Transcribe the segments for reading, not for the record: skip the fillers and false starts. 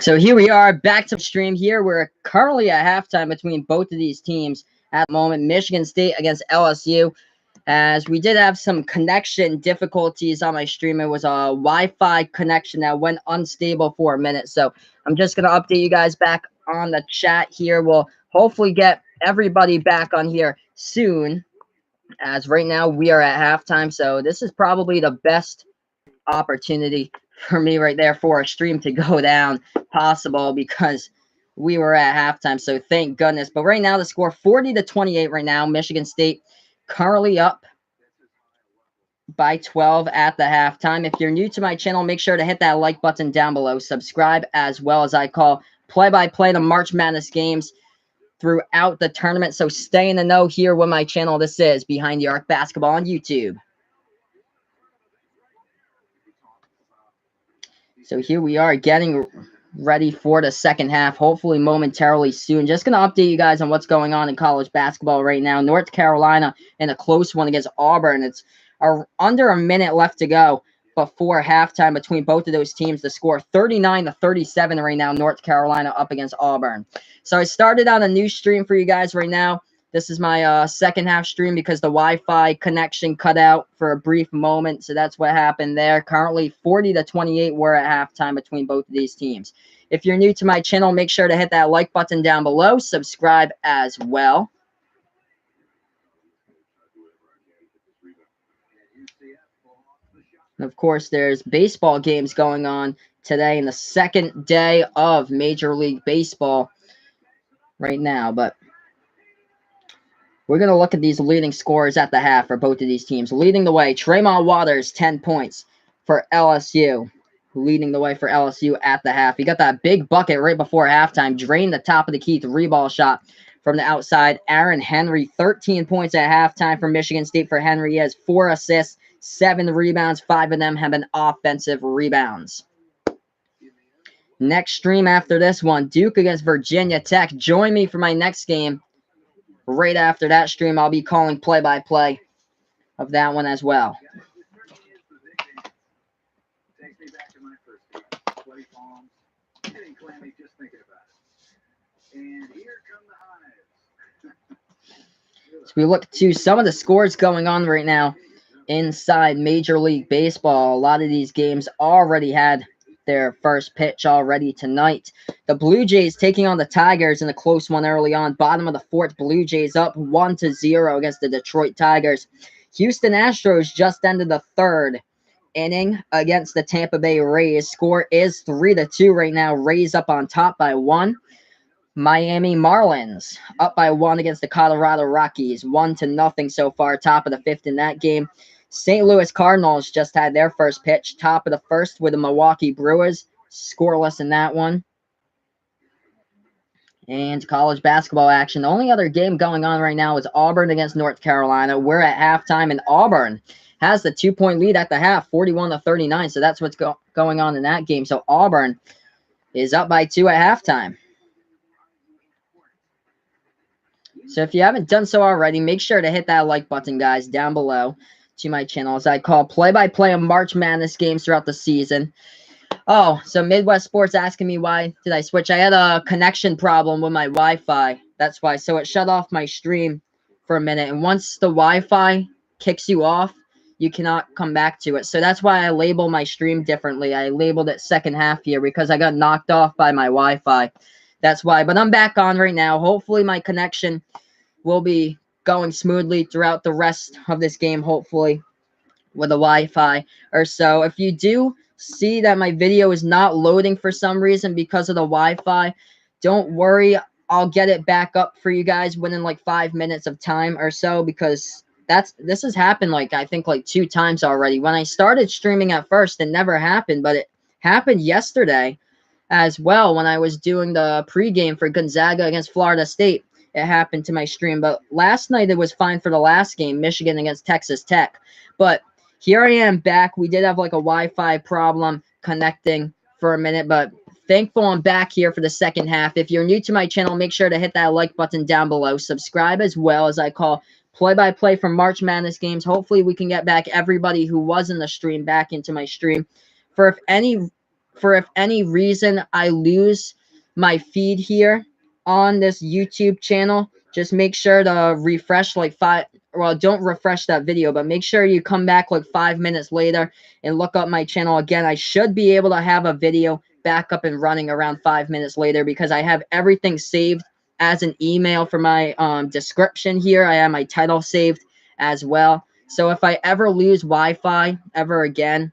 So here we are back to the stream here. We're currently at halftime between both of these teams at the moment. Michigan State against LSU. As we did have some connection difficulties on my stream. It was a Wi-Fi connection that went unstable for a minute. So I'm just going to update you guys back on the chat here. We'll hopefully get everybody back on here soon. As right now we are at halftime. So this is probably the best opportunity for me right there for a stream to go down possible because we were at halftime. So thank goodness. But right now the score 40-28 right now. Michigan State currently up by 12 at the halftime. If you're new to my channel, make sure to hit that like button down below. Subscribe as well as I call play-by-play the March Madness games throughout the tournament. So stay in the know here with my channel. This is Behind the Arc Basketball on YouTube. So here we are getting ready for the second half, hopefully momentarily soon. Just going to update you guys on what's going on in college basketball right now. North Carolina in a close one against Auburn. It's under a minute left to go before halftime between both of those teams. The score 39-37 right now. North Carolina up against Auburn. So I started on a new stream for you guys right now. This is my second half stream because the Wi-Fi connection cut out for a brief moment. So that's what happened there. Currently 40-28 we're at halftime between both of these teams. If you're new to my channel, make sure to hit that like button down below. Subscribe as well. And of course, there's baseball games going on today in the second day of Major League Baseball right now. But we're going to look at these leading scorers at the half for both of these teams. Leading the way, Tremont Waters, 10 points for LSU. Leading the way for LSU at the half. He got that big bucket right before halftime. Drained the top of the key, 3-ball shot from the outside. Aaron Henry, 13 points at halftime for Michigan State for Henry. He has 4 assists, 7 rebounds. 5 of them have been offensive rebounds. Next stream after this one, Duke against Virginia Tech. Join me for my next game. Right after that stream, I'll be calling play-by-play of that one as well. So we look to some of the scores going on right now inside Major League Baseball. A lot of these games already had their first pitch already tonight. The Blue Jays taking on the Tigers in a close one early on. Bottom of the fourth, Blue Jays up 1-0 against the Detroit Tigers. Houston Astros just ended the third inning against the Tampa Bay Rays. Score is 3-2 right now. Rays up on top by 1. Miami Marlins up by 1 against the Colorado Rockies. 1-0 so far. Top of the fifth in that game. St. Louis Cardinals just had their first pitch. Top of the first with the Milwaukee Brewers. Scoreless in that one. And college basketball action. The only other game going on right now is Auburn against North Carolina. We're at halftime, and Auburn has the 2-point lead at the half, 41-39. So that's what's going on in that game. So Auburn is up by 2 at halftime. So if you haven't done so already, make sure to hit that like button, guys, down below to my channel as I call play-by-play of March Madness games throughout the season. Oh, so Midwest Sports asking me why did I switch. I had a connection problem with my Wi-Fi. That's why. So it shut off my stream for a minute. And once the Wi-Fi kicks you off, you cannot come back to it. So that's why I label my stream differently. I labeled it second half here because I got knocked off by my Wi-Fi. That's why. But I'm back on right now. Hopefully my connection will be going smoothly throughout the rest of this game, hopefully, with the Wi-Fi or so. If you do see that my video is not loading for some reason because of the Wi-Fi, don't worry. I'll get it back up for you guys within like 5 minutes of time or so, because this has happened I think 2 times already. When I started streaming at first, it never happened, but it happened yesterday as well when I was doing the pregame for Gonzaga against Florida State. It happened to my stream, but last night it was fine for the last game, Michigan against Texas Tech. But here I am back. We did have a Wi-Fi problem connecting for a minute, but thankful I'm back here for the second half. If you're new to my channel, make sure to hit that like button down below. Subscribe as well as I call play-by-play from March Madness games. Hopefully we can get back everybody who was in the stream back into my stream. For if any reason I lose my feed here on this YouTube channel, just make sure to refresh don't refresh that video, but make sure you come back like 5 minutes later and look up my channel again. I should be able to have a video back up and running around 5 minutes later because I have everything saved as an email for my description here. I have my title saved as well. So if I ever lose Wi-Fi ever again,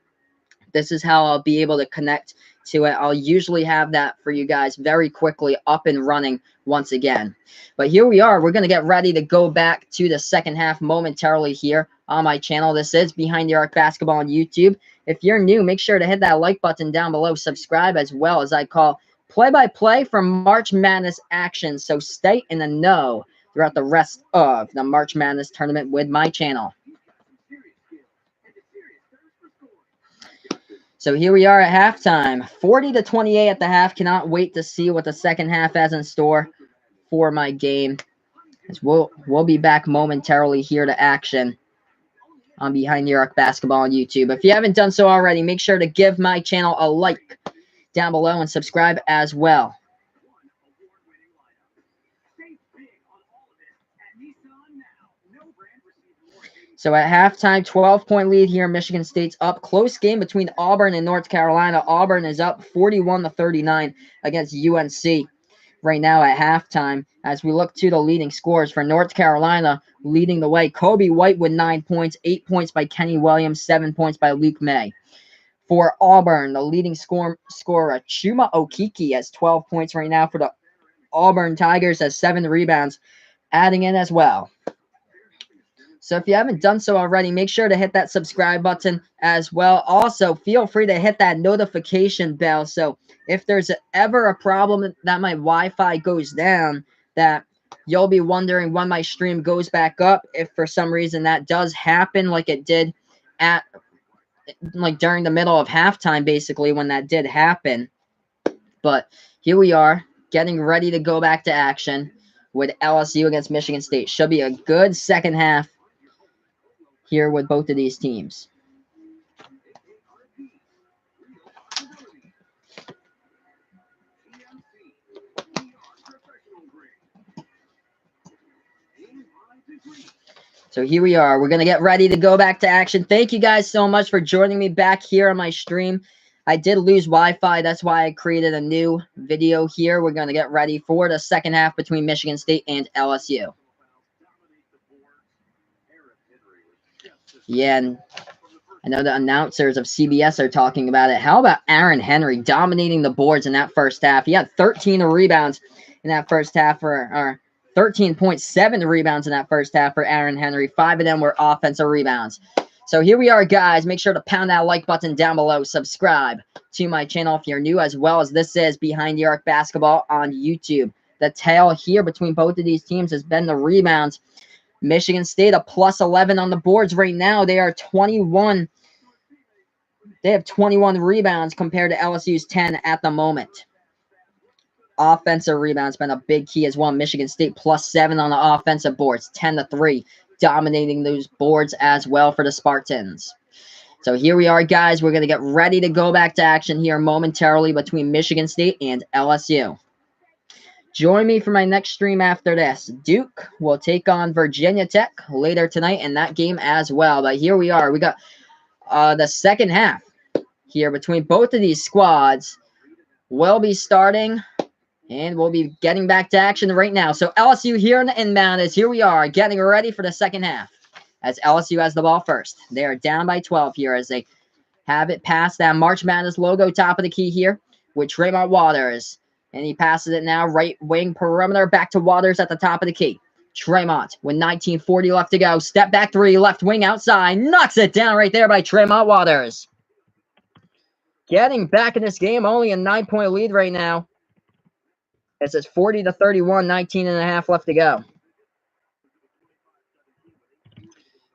this is how I'll be able to connect to it. I'll usually have that for you guys very quickly up and running once again. But here we are. We're going to get ready to go back to the second half momentarily here on my channel. This is Behind the Arc Basketball on YouTube. If you're new, make sure to hit that like button down below. Subscribe as well, as I call play-by-play from March Madness action. So stay in the know throughout the rest of the March Madness tournament with my channel. So here we are at halftime, 40-28 at the half. Cannot wait to see what the second half has in store for my game. As we'll be back momentarily here to action on Behind the Arc Basketball on YouTube. If you haven't done so already, make sure to give my channel a like down below and subscribe as well. So at halftime, 12-point lead here. Michigan State's up. Close game between Auburn and North Carolina. Auburn is up 41-39 against UNC right now at halftime. As we look to the leading scores for North Carolina, leading the way, Kobe White with 9 points, 8 points by Kenny Williams, 7 points by Luke May. For Auburn, the leading scorer, Chuma Okeke, has 12 points right now for the Auburn Tigers, has 7 rebounds, adding in as well. So if you haven't done so already, make sure to hit that subscribe button as well. Also, feel free to hit that notification bell. So if there's ever a problem that my Wi-Fi goes down, that you'll be wondering when my stream goes back up. If for some reason that does happen, like it did during the middle of halftime, basically, when that did happen. But here we are, getting ready to go back to action with LSU against Michigan State. Should be a good second half here with both of these teams. So here we are. We're going to get ready to go back to action. Thank you guys so much for joining me back here on my stream. I did lose Wi-Fi. That's why I created a new video here. We're going to get ready for the second half between Michigan State and LSU. Yeah, and I know the announcers of CBS are talking about it. How about Aaron Henry dominating the boards in that first half? He had 13 rebounds in that first half, or 13.7 rebounds in that first half for Aaron Henry. 5 of them were offensive rebounds. So here we are, guys. Make sure to pound that like button down below. Subscribe to my channel if you're new, as well as this is Behind the Arc Basketball on YouTube. The tale here between both of these teams has been the rebounds. Michigan State a plus 11 on the boards right now. They are 21. They have 21 rebounds compared to LSU's 10 at the moment. Offensive rebounds been a big key as well. Michigan State plus 7 on the offensive boards, 10-3, dominating those boards as well for the Spartans. So here we are, guys. We're going to get ready to go back to action here momentarily between Michigan State and LSU. Join me for my next stream after this. Duke will take on Virginia Tech later tonight in that game as well. But here we are. We got the second half here between both of these squads. Will be starting, and we'll be getting back to action right now. So LSU here in the inbound is here we are getting ready for the second half as LSU has the ball first. They are down by 12 here as they have it past that March Madness logo top of the key here with Tremont Waters. And he passes it now, right wing perimeter, back to Waters at the top of the key. Tremont with 19:40 left to go. Step back three, left wing outside. Knocks it down right there by Tremont Waters. Getting back in this game, only a 9-point lead right now. It's 40-31, 19 and a half left to go.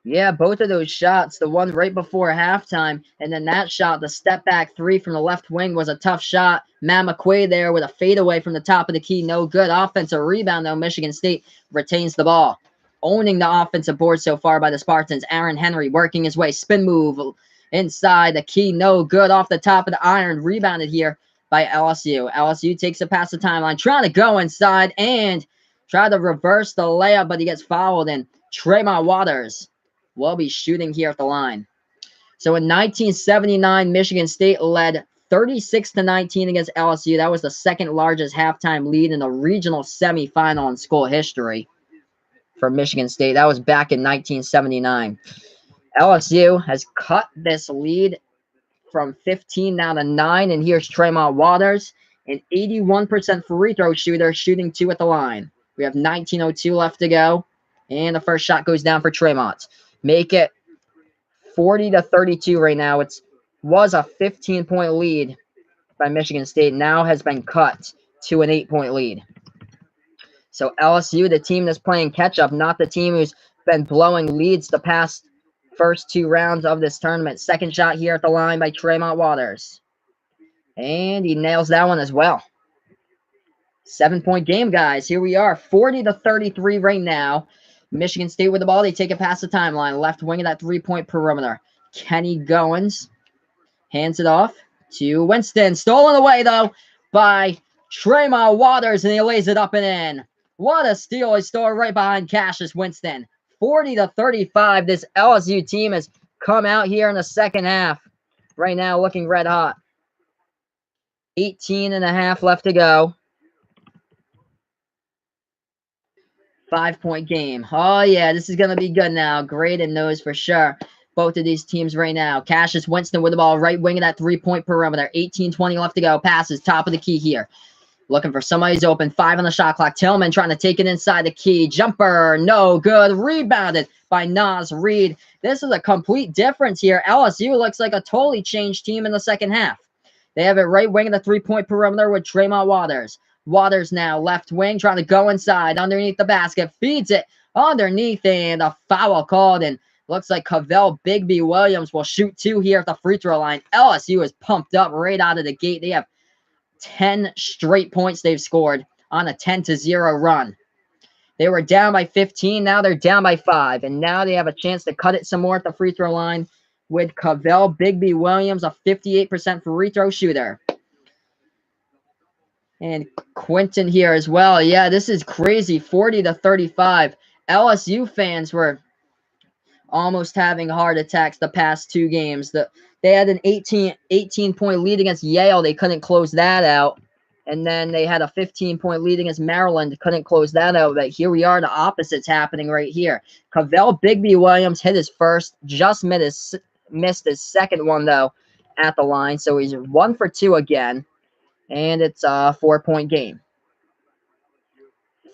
Yeah, both of those shots, the one right before halftime, and then that shot, the step-back three from the left wing was a tough shot. Matt McQuaid there with a fadeaway from the top of the key. No good. Offensive rebound, though. Michigan State retains the ball. owning the offensive board so far by the Spartans. Aaron Henry working his way. Spin move inside the key. No good off the top of the iron. Rebounded here by LSU. LSU takes it past the timeline. Trying to go inside and try to reverse the layup, but he gets fouled. And Tremont Waters will be shooting here at the line. So in 1979, Michigan State led 36-19 against LSU. That was the second largest halftime lead in the regional semifinal in school history for Michigan State. That was back in 1979. LSU has cut this lead from 15 now to 9, and here's Tremont Waters, an 81% free throw shooter, shooting 2 at the line. We have 19:02 left to go, and the first shot goes down for Tremont. Make it 40-32 right now. It was a 15-point lead by Michigan State, now has been cut to an 8-point lead. So LSU, the team that's playing catch-up, not the team who's been blowing leads the past first 2 rounds of this tournament. Second shot here at the line by Tremont Waters. And he nails that one as well. 7-point game, guys. Here we are, 40-33 right now. Michigan State with the ball. They take it past the timeline. Left wing of that 3-point perimeter. Kenny Goins hands it off to Winston. Stolen away, though, by Tremont Waters, and he lays it up and in. What a steal. He stole right behind Cassius Winston. 40-35. This LSU team has come out here in the second half. Right now, looking red hot. 18.5 left to go. 5-point game. Oh, yeah, this is going to be good now. Graded knows for sure. Both of these teams right now. Cassius Winston with the ball, right wing of that 3-point perimeter. 18:20 left to go. Passes, top of the key here. Looking for somebody who's open. 5 on the shot clock. Tillman trying to take it inside the key. Jumper, no good. Rebounded by Naz Reid. This is a complete difference here. LSU looks like a totally changed team in the second half. They have it right wing of the 3-point perimeter with Tremont Waters. Waters now left wing trying to go inside underneath the basket. Feeds it underneath and a foul called. And looks like Cavell Bigby Williams will shoot 2 here at the free throw line. LSU is pumped up right out of the gate. They have 10 straight points they've scored on a 10-0 run. They were down by 15. Now they're down by 5. And now they have a chance to cut it some more at the free throw line with Cavell Bigby Williams, a 58% free throw shooter. And Quentin here as well. Yeah, this is crazy. 40-35. LSU fans were almost having heart attacks the past 2 games. They had an 18-point lead against Yale. They couldn't close that out. And then they had a 15-point lead against Maryland. Couldn't close that out. But here we are. The opposite's happening right here. Cavell Bigby Williams hit his first. Just missed his second one, though, at the line. So he's 1 for 2 again. And it's a 4-point game.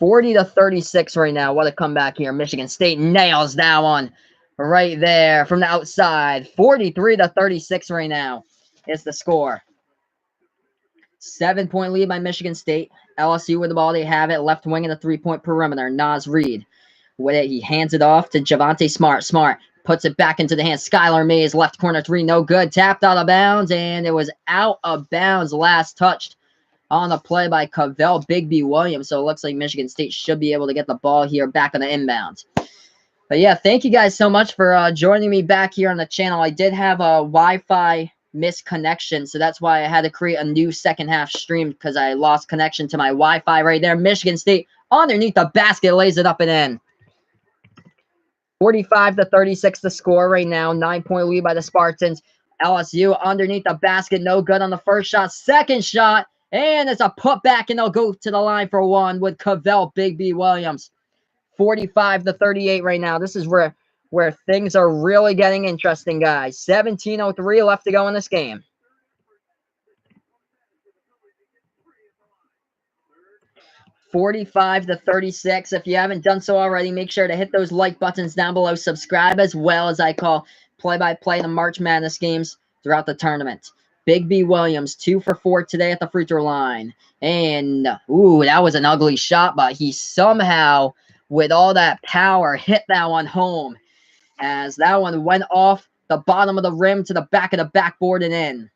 40-36 right now. What a comeback here. Michigan State nails that one right there from the outside. 43-36 right now is the score. 7-point lead by Michigan State. LSU with the ball. They have it. Left wing in the 3-point perimeter. Naz Reid with it. He hands it off to Javonte Smart. Smart puts it back into the hands. Skylar Mays, left corner 3, no good. Tapped out of bounds, and it was out of bounds. Last touched on the play by Cavell Bigby Williams. So it looks like Michigan State should be able to get the ball here back on the inbounds. But yeah, thank you guys so much for joining me back here on the channel. I did have a Wi-Fi misconnection, so that's why I had to create a new second half stream because I lost connection to my Wi-Fi right there. Michigan State underneath the basket lays it up and in. 45-36 the score right now. 9-point lead by the Spartans. LSU underneath the basket. No good on the first shot. Second shot. And it's a putback, and they'll go to the line for 1 with Cavell Bigby Williams. 45-38 right now. This is where things are really getting interesting, guys. 17:03 left to go in this game. $45-36. If you haven't done so already, make sure to hit those like buttons down below. Subscribe as well as I call play-by-play the March Madness games throughout the tournament. Bigby Williams, 2 for 4 today at the free throw line. And, ooh, that was an ugly shot, but he somehow, with all that power, hit that one home as that one went off the bottom of the rim to the back of the backboard and in.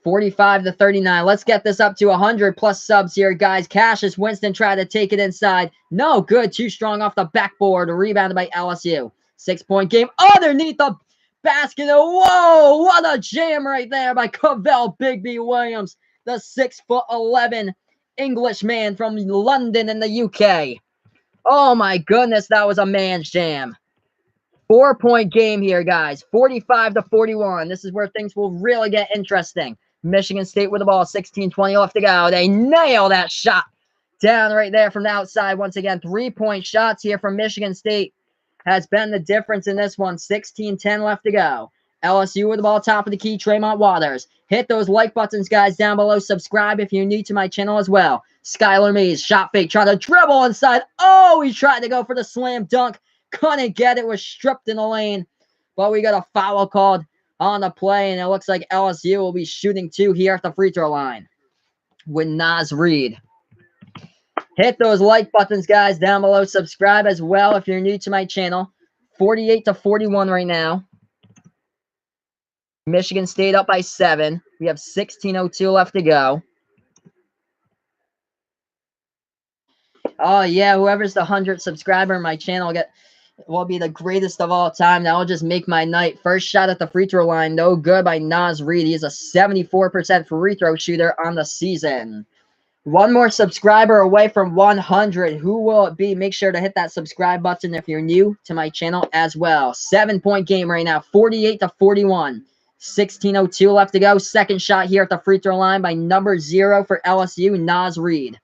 45-39. Let's get this up to 100+ subs here, guys. Cassius Winston tried to take it inside. No good. Too strong off the backboard. Rebounded by LSU. 6-point game underneath the basket. Whoa, what a jam right there by Cavell Bigby Williams, the 6'11" Englishman from London in the UK. Oh my goodness, that was a man's jam. 4-point game here, guys. 45-41. This is where things will really get interesting. Michigan State with the ball. 16-20 left to go. They nail that shot down right there from the outside. Once again, 3-point shots here from Michigan State has been the difference in this one. 16-10 left to go. LSU with the ball, top of the key, Tremont Waters. Hit those like buttons, guys, down below. Subscribe if you're new to my channel as well. Skylar Mays, shot fake, trying to dribble inside. Oh, he tried to go for the slam dunk. Couldn't get it, was stripped in the lane. But we got a foul called on the play, and it looks like LSU will be shooting 2 here at the free throw line with Naz Reid. Hit those like buttons, guys, down below. Subscribe as well if you're new to my channel. 48-41 right now. Michigan State up by 7. We have 16:02 left to go. Oh, yeah, whoever's the 100th subscriber in my channel will be the greatest of all time. That will just make my night. First shot at the free throw line, no good by Naz Reid. He's a 74% free throw shooter on the season. One more subscriber away from 100. Who will it be? Make sure to hit that subscribe button if you're new to my channel as well. 7-point game right now, 48-41. 16:02 left to go. Second shot here at the free throw line by number 0 for LSU, Naz Reid.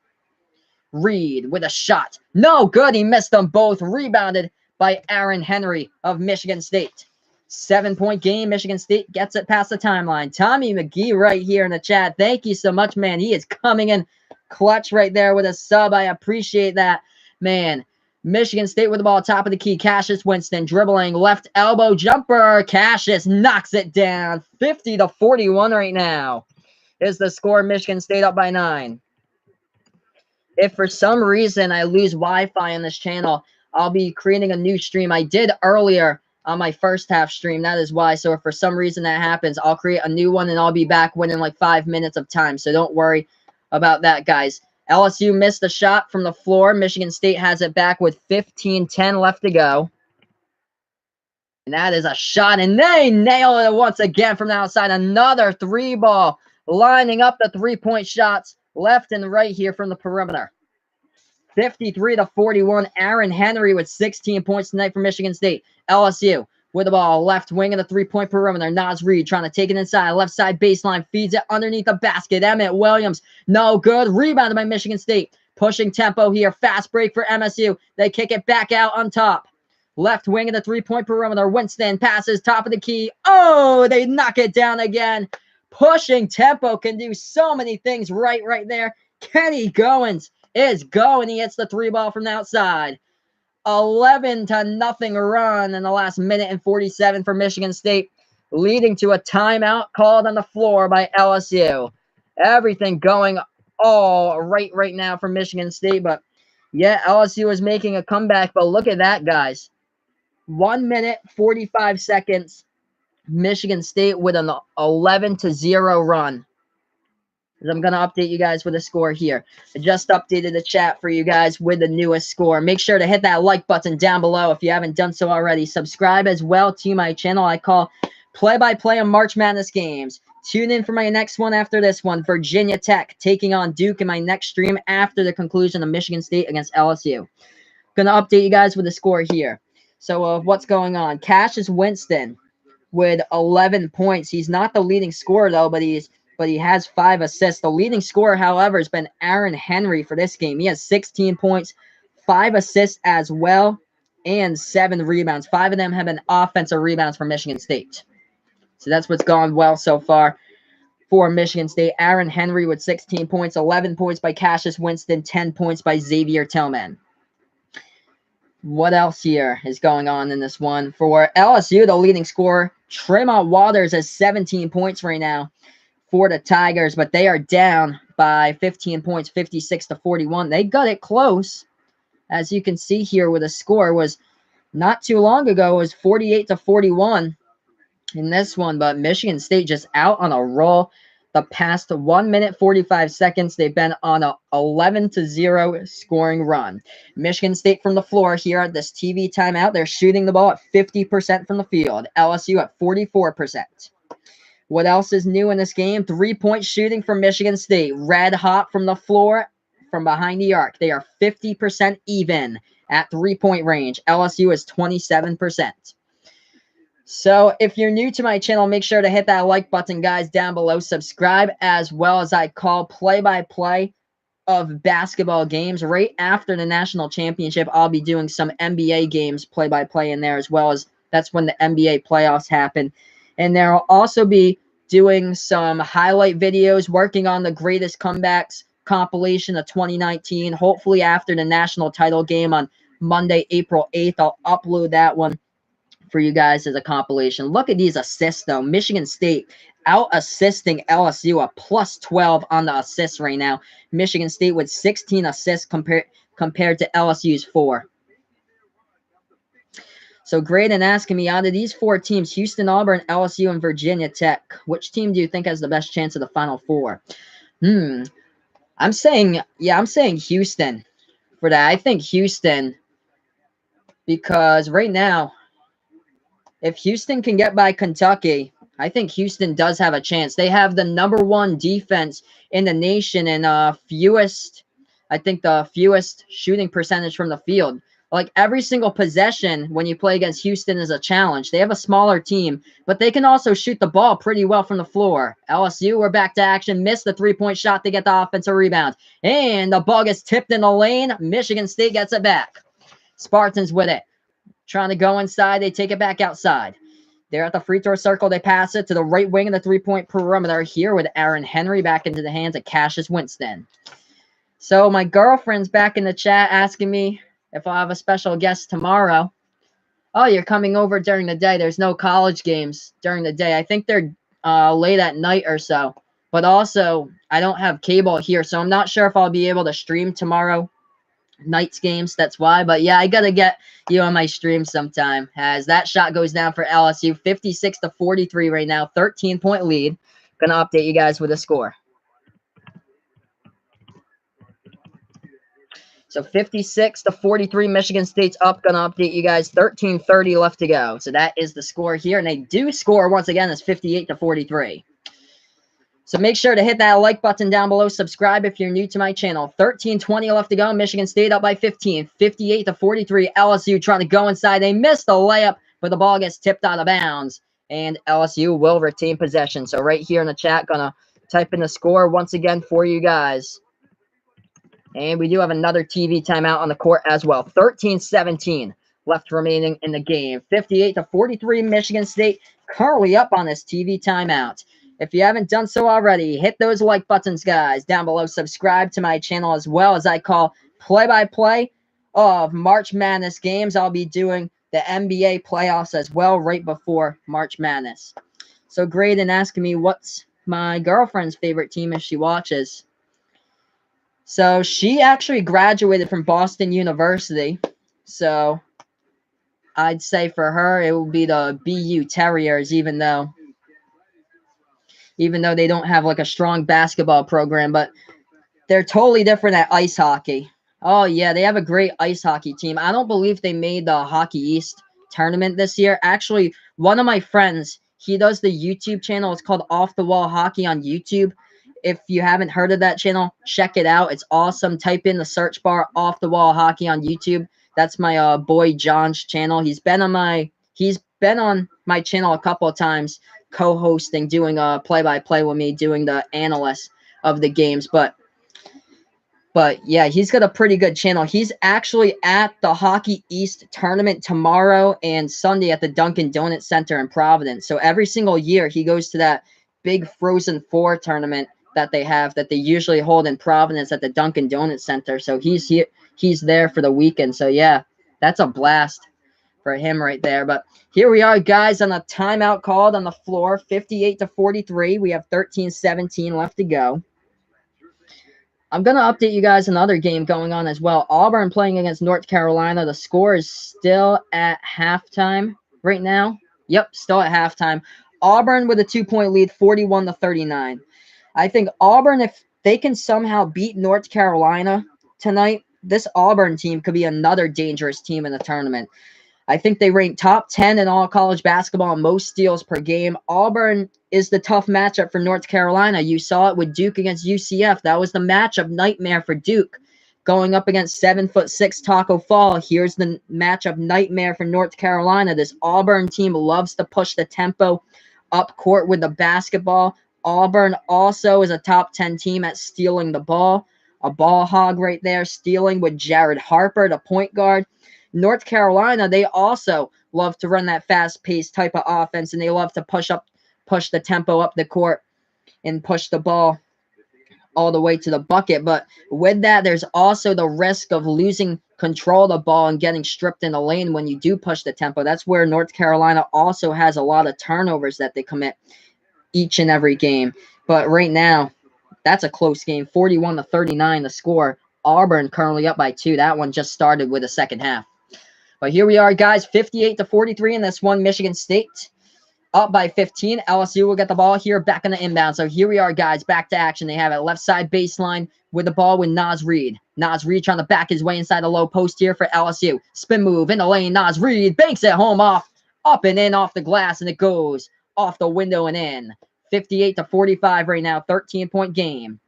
Reid with a shot. No good. He missed them both. Rebounded by Aaron Henry of Michigan State. 7-point game. Michigan State gets it past the timeline. Tommy McGee right here in the chat. Thank you so much, man. He is coming in clutch right there with a sub. I appreciate that, man. Michigan State with the ball, top of the key. Cassius Winston dribbling, left elbow jumper. Cassius knocks it down. 50-41 right now is the score. Michigan State up by 9. If for some reason I lose Wi-Fi on this channel, I'll be creating a new stream. I did earlier on my first half stream. That is why. So if for some reason that happens, I'll create a new one and I'll be back within like 5 minutes of time. So don't worry about that, guys. LSU missed a shot from the floor. Michigan State has it back with 15-10 left to go. And that is a shot, and they nail it once again from the outside. Another 3-ball, lining up the 3-point shots left and right here from the perimeter. 53-41. Aaron Henry with 16 points tonight for Michigan State. LSU with the ball, left wing of the 3-point perimeter. Naz Reid trying to take it inside. Left side baseline, feeds it underneath the basket. Emmett Williams, no good. Rebounded by Michigan State. Pushing tempo here. Fast break for MSU. They kick it back out on top. Left wing of the 3-point perimeter. Winston passes top of the key. Oh, they knock it down again. Pushing tempo can do so many things right there. Kenny Goins is going. He hits the 3-ball from the outside. 11-0 run in the last minute and 47 for Michigan State, leading to a timeout called on the floor by LSU. Everything going all right now for Michigan State, but yeah, LSU is making a comeback, but look at that, guys. 1 minute, 45 seconds. Michigan State with an 11-0 run. I'm going to update you guys with a score here. I just updated the chat for you guys with the newest score. Make sure to hit that like button down below if you haven't done so already. Subscribe as well to my channel. I call play-by-play of March Madness games. Tune in for my next one after this one. Virginia Tech taking on Duke in my next stream after the conclusion of Michigan State against LSU. Going to update you guys with the score here. So what's going on? Cassius Winston with 11 points. He's not the leading scorer, though, but he has 5 assists. The leading scorer, however, has been Aaron Henry for this game. He has 16 points, 5 assists as well, and 7 rebounds. 5 of them have been offensive rebounds for Michigan State. So that's what's gone well so far for Michigan State. Aaron Henry with 16 points, 11 points by Cassius Winston, 10 points by Xavier Tillman. What else here is going on in this one? For LSU, the leading scorer, Tremont Waters has 17 points right now for the Tigers, but they are down by 15 points, 56-41. They got it close. As you can see here with the score was not too long ago, it was 48-41 in this one, but Michigan State just out on a roll. the past 1 minute 45 seconds, they've been on a 11-0 scoring run. Michigan State from the floor here at this TV timeout. They're shooting the ball at 50% from the field. LSU at 44%. What else is new in this game? 3-point shooting from Michigan State. Red hot from the floor, from behind the arc. They are 50% even at 3-point range. LSU is 27%. So if you're new to my channel, make sure to hit that like button, guys, down below. Subscribe, as well as I call play-by-play of basketball games. Right after the national championship, I'll be doing some NBA games play-by-play in there, as well as that's when the NBA playoffs happen. And there will also be doing some highlight videos, working on the greatest comebacks compilation of 2019. Hopefully after the national title game on Monday, April 8th, I'll upload that one for you guys as a compilation. Look at these assists, though. Michigan State out-assisting LSU, a plus 12 on the assists right now. Michigan State with 16 assists compared to LSU's 4. So Graydon asking me, out of these 4 teams, Houston, Auburn, LSU, and Virginia Tech, which team do you think has the best chance of the Final Four? I'm saying Houston for that. I think Houston, because right now, if Houston can get by Kentucky, I think Houston does have a chance. They have the #1 defense in the nation and the fewest shooting percentage from the field. Like every single possession when you play against Houston is a challenge. They have a smaller team, but they can also shoot the ball pretty well from the floor. LSU, we're back to action. Missed the 3-point shot to get the offensive rebound. And the ball gets tipped in the lane. Michigan State gets it back. Spartans with it. Trying to go inside. They take it back outside. They're at the free throw circle. They pass it to the right wing of the 3-point perimeter here with Aaron Henry back into the hands of Cassius Winston. So my girlfriend's back in the chat asking me if I'll have a special guest tomorrow. Oh, you're coming over during the day. There's no college games during the day. I think they're late at night or so. But also, I don't have cable here, so I'm not sure if I'll be able to stream tomorrow night's games. That's why. But yeah, I got to get you on my stream sometime, as that shot goes down for LSU. 56-43 right now. 13-point lead. Going to update you guys with a score. So 56-43, Michigan State's up. Going to update you guys. 13:30 left to go. So that is the score here. And they do score once again. It's 58-43. So make sure to hit that like button down below. Subscribe if you're new to my channel. 13:20 left to go. Michigan State up by 15. 58-43. LSU trying to go inside. They missed the layup, but the ball gets tipped out of bounds. And LSU will retain possession. So right here in the chat, going to type in the score once again for you guys. And we do have another TV timeout on the court as well. 13:17 left remaining in the game. 58-43, Michigan State currently up on this TV timeout. If you haven't done so already, hit those like buttons, guys, down below. Subscribe to my channel, as well as I call play-by-play of March Madness games. I'll be doing the NBA playoffs as well right before March Madness. So Graydon asking me what's my girlfriend's favorite team if she watches. So she actually graduated from Boston University. So I'd say for her it will be the BU Terriers, even though they don't have like a strong basketball program, but they're totally different at ice hockey. Oh yeah, they have a great ice hockey team. I don't believe they made the Hockey East tournament this year. Actually, one of my friends, he does the YouTube channel. It's called Off the Wall Hockey on YouTube. If you haven't heard of that channel, check it out. It's awesome. Type in the search bar, Off the Wall Hockey on YouTube. That's my boy John's channel. He's been on my channel a couple of times, co-hosting, doing a play-by-play with me, doing the analyst of the games. But yeah, he's got a pretty good channel. He's actually at the Hockey East tournament tomorrow and Sunday at the Dunkin' Donuts Center in Providence. So every single year he goes to that big Frozen Four tournament that they usually hold in Providence at the Dunkin' Donuts Center. So he's there for the weekend. So yeah, that's a blast for him right there. But here we are, guys, on a timeout called on the floor. 58-43. We have 13:17 left to go. I'm going to update you guys another game going on as well. Auburn playing against North Carolina. The score is still at halftime right now. Yep, still at halftime. Auburn with a 2-point lead, 41-39. I think Auburn, if they can somehow beat North Carolina tonight, this Auburn team could be another dangerous team in the tournament. I think they rank top 10 in all college basketball in most steals per game. Auburn is the tough matchup for North Carolina. You saw it with Duke against UCF. That was the matchup nightmare for Duke. Going up against 7'6" Taco Fall. Here's the matchup nightmare for North Carolina. This Auburn team loves to push the tempo up court with the basketball. Auburn also is a top 10 team at stealing the ball. A ball hog right there, stealing with Jared Harper, the point guard. North Carolina, they also love to run that fast-paced type of offense, and they love to push the tempo up the court and push the ball all the way to the bucket. But with that, there's also the risk of losing control of the ball and getting stripped in the lane when you do push the tempo. That's where North Carolina also has a lot of turnovers that they commit each and every game. But right now, that's a close game, 41-39 the score. Auburn currently up by 2. That one just started with the second half. But here we are, guys, 58-43 in this one. Michigan State up by 15. LSU will get the ball here back in the inbound. So here we are, guys, back to action. They have it left side baseline with the ball with Naz Reid. Naz Reid trying to back his way inside the low post here for LSU. Spin move in the lane. Naz Reid banks it home up and in off the glass, and it goes off the window and in. 58-45 right now, 13-point game.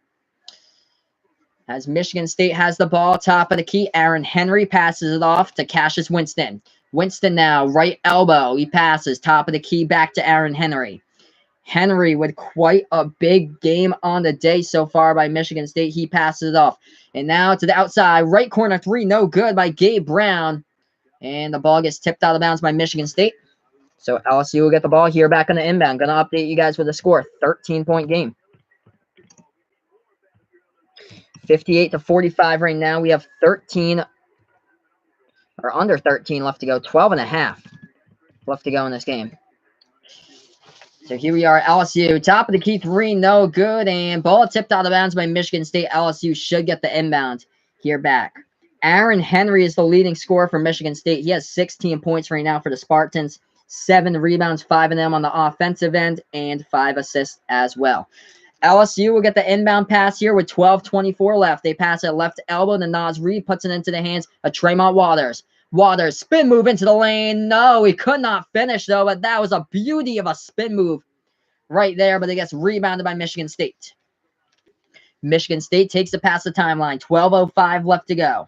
As Michigan State has the ball, top of the key, Aaron Henry passes it off to Cassius Winston. Winston now, right elbow. He passes, top of the key, back to Aaron Henry. Henry with quite a big game on the day so far by Michigan State. He passes it off. And now to the outside, right corner three, no good by Gabe Brown. And the ball gets tipped out of bounds by Michigan State. So LSU will get the ball here back on the inbound. Going to update you guys with the score. 13-point game. 58-45 right now. We have 13 or under 13 left to go. 12.5 left to go in this game. So here we are, LSU. Top of the key three, no good. And ball tipped out of bounds by Michigan State. LSU should get the inbound here back. Aaron Henry is the leading scorer for Michigan State. He has 16 points right now for the Spartans. 7 rebounds, 5 of them on the offensive end, and 5 assists as well. LSU will get the inbound pass here with 12:24 left. They pass it left elbow to Naz Reid, puts it into the hands of Tremont Waters. Waters, spin move into the lane. No, he could not finish, though, but that was a beauty of a spin move right there, but it gets rebounded by Michigan State. Michigan State takes it past the timeline. 12:05 left to go.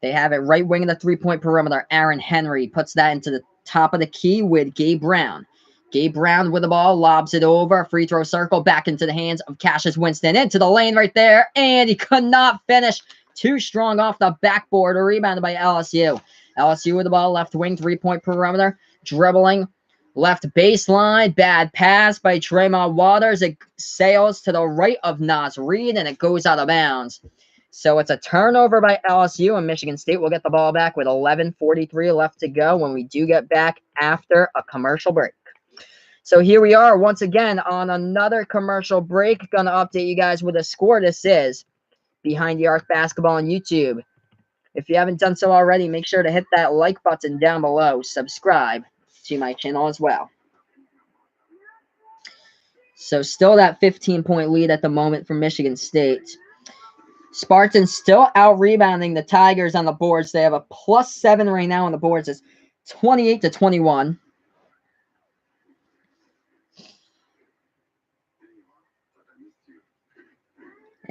They have it right wing in the three-point perimeter. Aaron Henry puts that into the top of the key with Gabe Brown. Gabe Brown with the ball, lobs it over, free throw circle, back into the hands of Cassius Winston, into the lane right there, and he could not finish. Too strong off the backboard, rebounded by LSU. LSU with the ball, left wing, three-point perimeter, dribbling, left baseline, bad pass by Tremont Waters. It sails to the right of Naz Reid, and it goes out of bounds. So it's a turnover by LSU, and Michigan State will get the ball back with 11:43 left to go when we do get back after a commercial break. So here we are once again on another commercial break. Going to update you guys with a score. This is Behind the Arc Basketball on YouTube. If you haven't done so already, make sure to hit that like button down below. Subscribe to my channel as well. So still that 15-point lead at the moment for Michigan State. Spartans still out-rebounding the Tigers on the boards. They have a +7 right now on the boards. It's 28-21.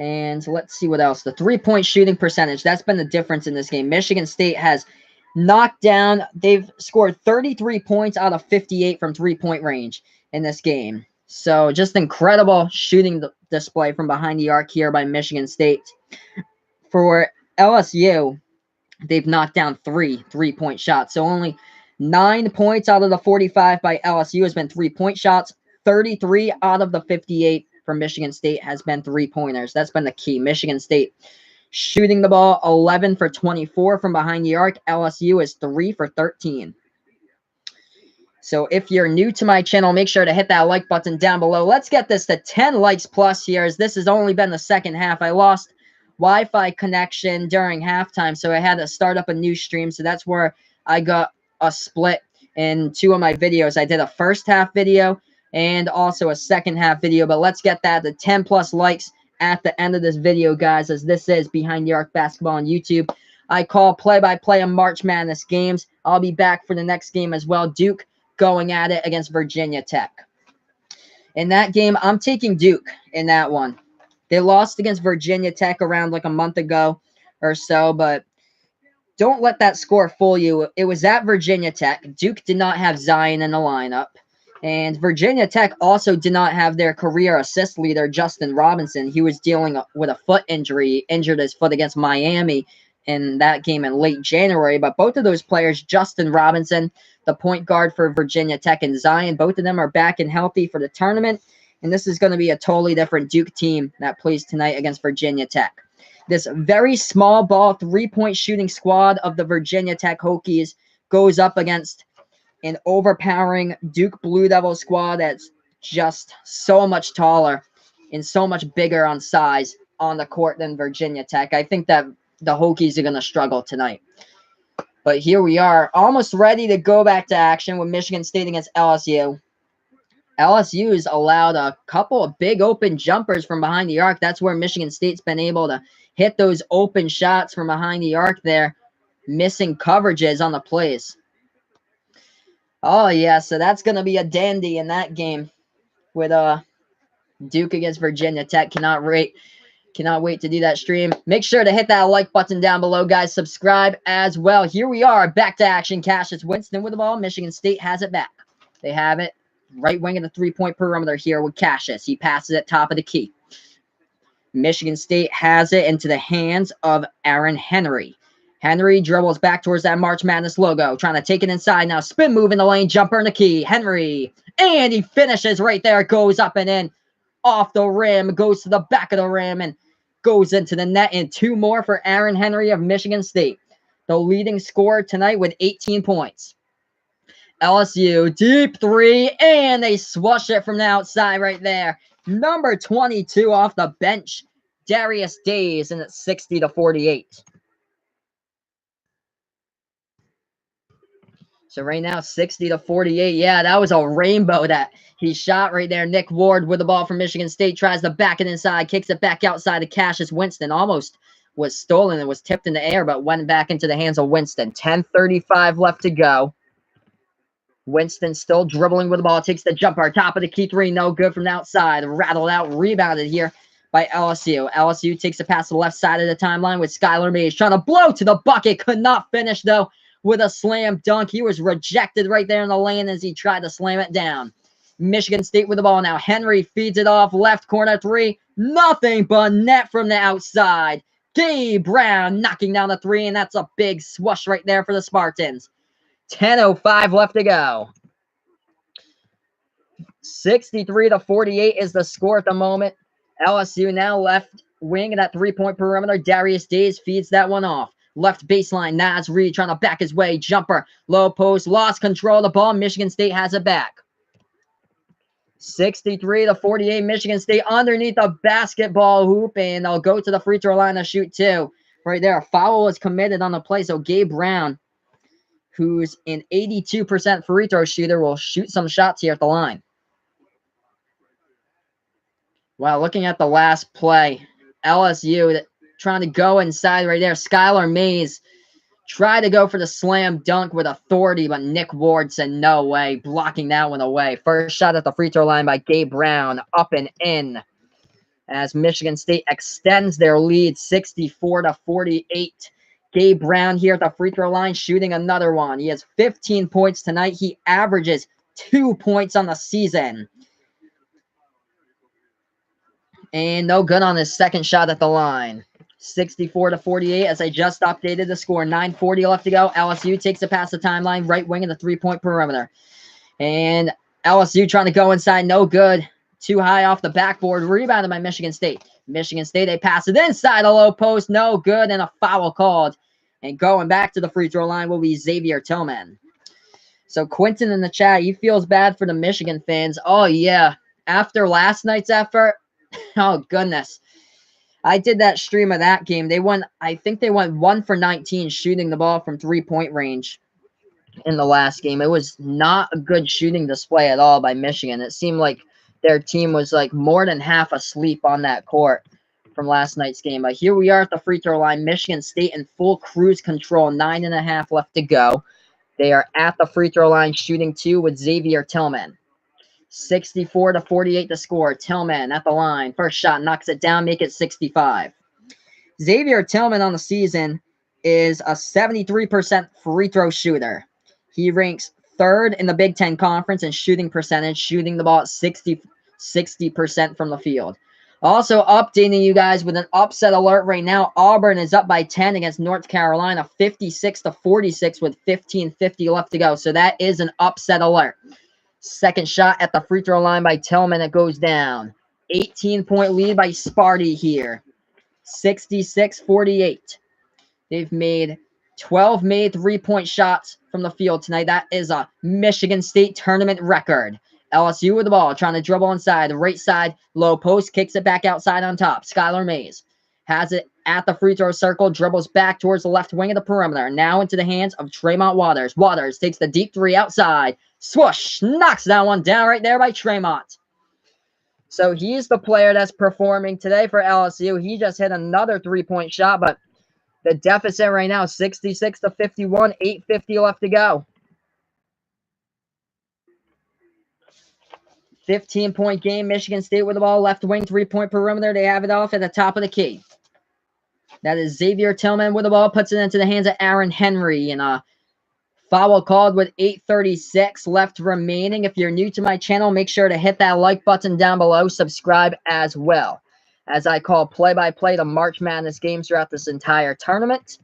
And let's see what else. The three-point shooting percentage, that's been the difference in this game. Michigan State has knocked down, they've scored 33 points out of 58 from three-point range in this game. So just incredible shooting display from behind the arc here by Michigan State. For LSU, they've knocked down 3 three-point shots. So only 9 points out of the 45 by LSU has been three-point shots. 33 out of the 58 for Michigan State has been three-pointers. That's been the key. Michigan State shooting the ball 11 for 24 from behind the arc. LSU is 3 for 13. So if you're new to my channel, make sure to hit that like button down below. Let's get this to 10 likes plus here, as this has only been the second half. I lost Wi-Fi connection during halftime, so I had to start up a new stream. So that's where I got a split in 2 of my videos. I did a first half video and also a second half video. But let's get that to 10 plus likes at the end of this video, guys, as this is Behind the Arc Basketball on YouTube. I call play-by-play of March Madness games. I'll be back for the next game as well. Duke going at it against Virginia Tech. In that game, I'm taking Duke in that one. They lost against Virginia Tech around like a month ago or so, but don't let that score fool you. It was at Virginia Tech. Duke did not have Zion in the lineup. And Virginia Tech also did not have their career assist leader, Justin Robinson. He was dealing with a foot injury, injured his foot against Miami in that game in late January. But both of those players, Justin Robinson, the point guard for Virginia Tech, and Zion, both of them are back and healthy for the tournament. And this is going to be a totally different Duke team that plays tonight against Virginia Tech. This very small ball three-point shooting squad of the Virginia Tech Hokies goes up against an overpowering Duke Blue Devil squad that's just so much taller and so much bigger on size on the court than Virginia Tech. I think that the Hokies are going to struggle tonight. But here we are, almost ready to go back to action with Michigan State against LSU. LSU's allowed a couple of big open jumpers from behind the arc. That's where Michigan State's been able to hit those open shots from behind the arc there, missing coverages on the plays. Oh, yeah, so that's going to be a dandy in that game with Duke against Virginia Tech. Cannot wait to do that stream. Make sure to hit that like button down below, guys. Subscribe as well. Here we are, back to action. Cassius Winston with the ball. Michigan State has it back. They have it. Right wing of the three-point perimeter here with Cassius. He passes it top of the key. Michigan State has it into the hands of Aaron Henry. Henry dribbles back towards that March Madness logo, trying to take it inside now. Spin move in the lane, jumper in the key. Henry, and he finishes right there. Goes up and in, off the rim, goes to the back of the rim, and goes into the net. And two more for Aaron Henry of Michigan State, the leading scorer tonight with 18 points. LSU, deep three, and they swush it from the outside right there. Number 22 off the bench, Darius Days, and it's 60-48. So right now, 60-48. Yeah, that was a rainbow that he shot right there. Nick Ward with the ball from Michigan State. Tries to back it inside. Kicks it back outside to Cassius Winston. Almost was stolen and was tipped in the air, but went back into the hands of Winston. 10:35 left to go. Winston still dribbling with the ball. Takes the jumper. Top of the key three. No good from the outside. Rattled out. Rebounded here by LSU. LSU takes a pass to the left side of the timeline with Skylar Mays. Trying to blow to the bucket. Could not finish, though, with a slam dunk. He was rejected right there in the lane as he tried to slam it down. Michigan State with the ball now. Henry feeds it off. Left corner three. Nothing but net from the outside. Gabe Brown knocking down the three, and that's a big swoosh right there for the Spartans. 10:05 left to go. 63-48 is the score at the moment. LSU now left wing of that three-point perimeter. Darius Days feeds that one off. Left baseline, Naz Reid trying to back his way. Jumper, low post, lost control of the ball. Michigan State has it back. 63-48, Michigan State underneath the basketball hoop, and they'll go to the free throw line to shoot two. Right there, a foul was committed on the play, so Gabe Brown, who's an 82% free throw shooter, will shoot some shots here at the line. Wow, looking at the last play, LSU trying to go inside right there. Skylar Mays tried to go for the slam dunk with authority, but Nick Ward said no way, blocking that one away. First shot at the free throw line by Gabe Brown, up and in, as Michigan State extends their lead 64-48. Gabe Brown here at the free throw line shooting another one. He has 15 points tonight. He averages 2 points on the season. And no good on his second shot at the line. 64-48 as I just updated the score. 9:40 left to go. LSU takes a pass the timeline. Right wing in the three-point perimeter. And LSU trying to go inside. No good. Too high off the backboard. Rebounded by Michigan State. Michigan State, they pass it inside a low post. No good, and a foul called. And going back to the free throw line will be Xavier Tillman. So Quentin in the chat, he feels bad for the Michigan fans. Oh, yeah. After last night's effort, oh, goodness. I did that stream of that game. I think they went 1 for 19 shooting the ball from three-point range. in the last game. It was not a good shooting display at all by Michigan. It seemed like their team was like more than half asleep on that court from last night's game. But here we are at the free throw line. Michigan State in full cruise control. 9.5 left to go. They are at the free throw line shooting 2 with Xavier Tillman. 64-48 to score. Tillman at the line. First shot, knocks it down, make it 65. Xavier Tillman on the season is a 73% free throw shooter. He ranks 3rd in the Big Ten Conference in shooting percentage, shooting the ball at 60% from the field. Also updating you guys with an upset alert right now. Auburn is up by 10 against North Carolina, 56-46 with 15:50 left to go. So that is an upset alert. Second shot at the free throw line by Tillman. It goes down. 18-point lead by Sparty here. 66-48. They've made 12 made three-point shots from the field tonight. That is a Michigan State tournament record. LSU with the ball, trying to dribble inside. The right side, low post, kicks it back outside on top. Skylar Mays has it at the free throw circle, dribbles back towards the left wing of the perimeter. Now into the hands of Tremont Waters. Waters takes the deep 3 outside. Swoosh, knocks that one down right there by Tremont. So he's the player that's performing today for LSU. He just hit another three-point shot, but the deficit right now, 66-51, 8:50 left to go. 15-point game. Michigan State with the ball, left wing, three-point perimeter. They have it off at the top of the key. That is Xavier Tillman with the ball, puts it into the hands of Aaron Henry, and a foul called with 8:36 left remaining. If you're new to my channel, make sure to hit that like button down below. Subscribe as well, as I call play-by-play the March Madness games throughout this entire tournament.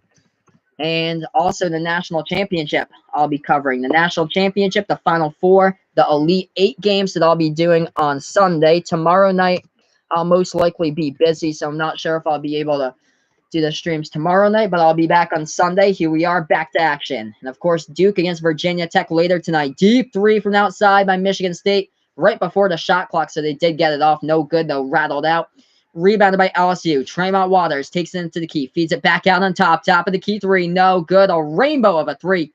And also the National Championship I'll be covering. The National Championship, the Final Four, the Elite 8 games that I'll be doing on Sunday. Tomorrow night, I'll most likely be busy, so I'm not sure if I'll be able to do the streams tomorrow night, but I'll be back on Sunday. Here we are, back to action. And, of course, Duke against Virginia Tech later tonight. Deep 3 from outside by Michigan State right before the shot clock, so they did get it off. No good, though, rattled out. Rebounded by LSU. Tremont Waters takes it into the key. Feeds it back out on top. Top of the key 3. No good. A rainbow of a 3.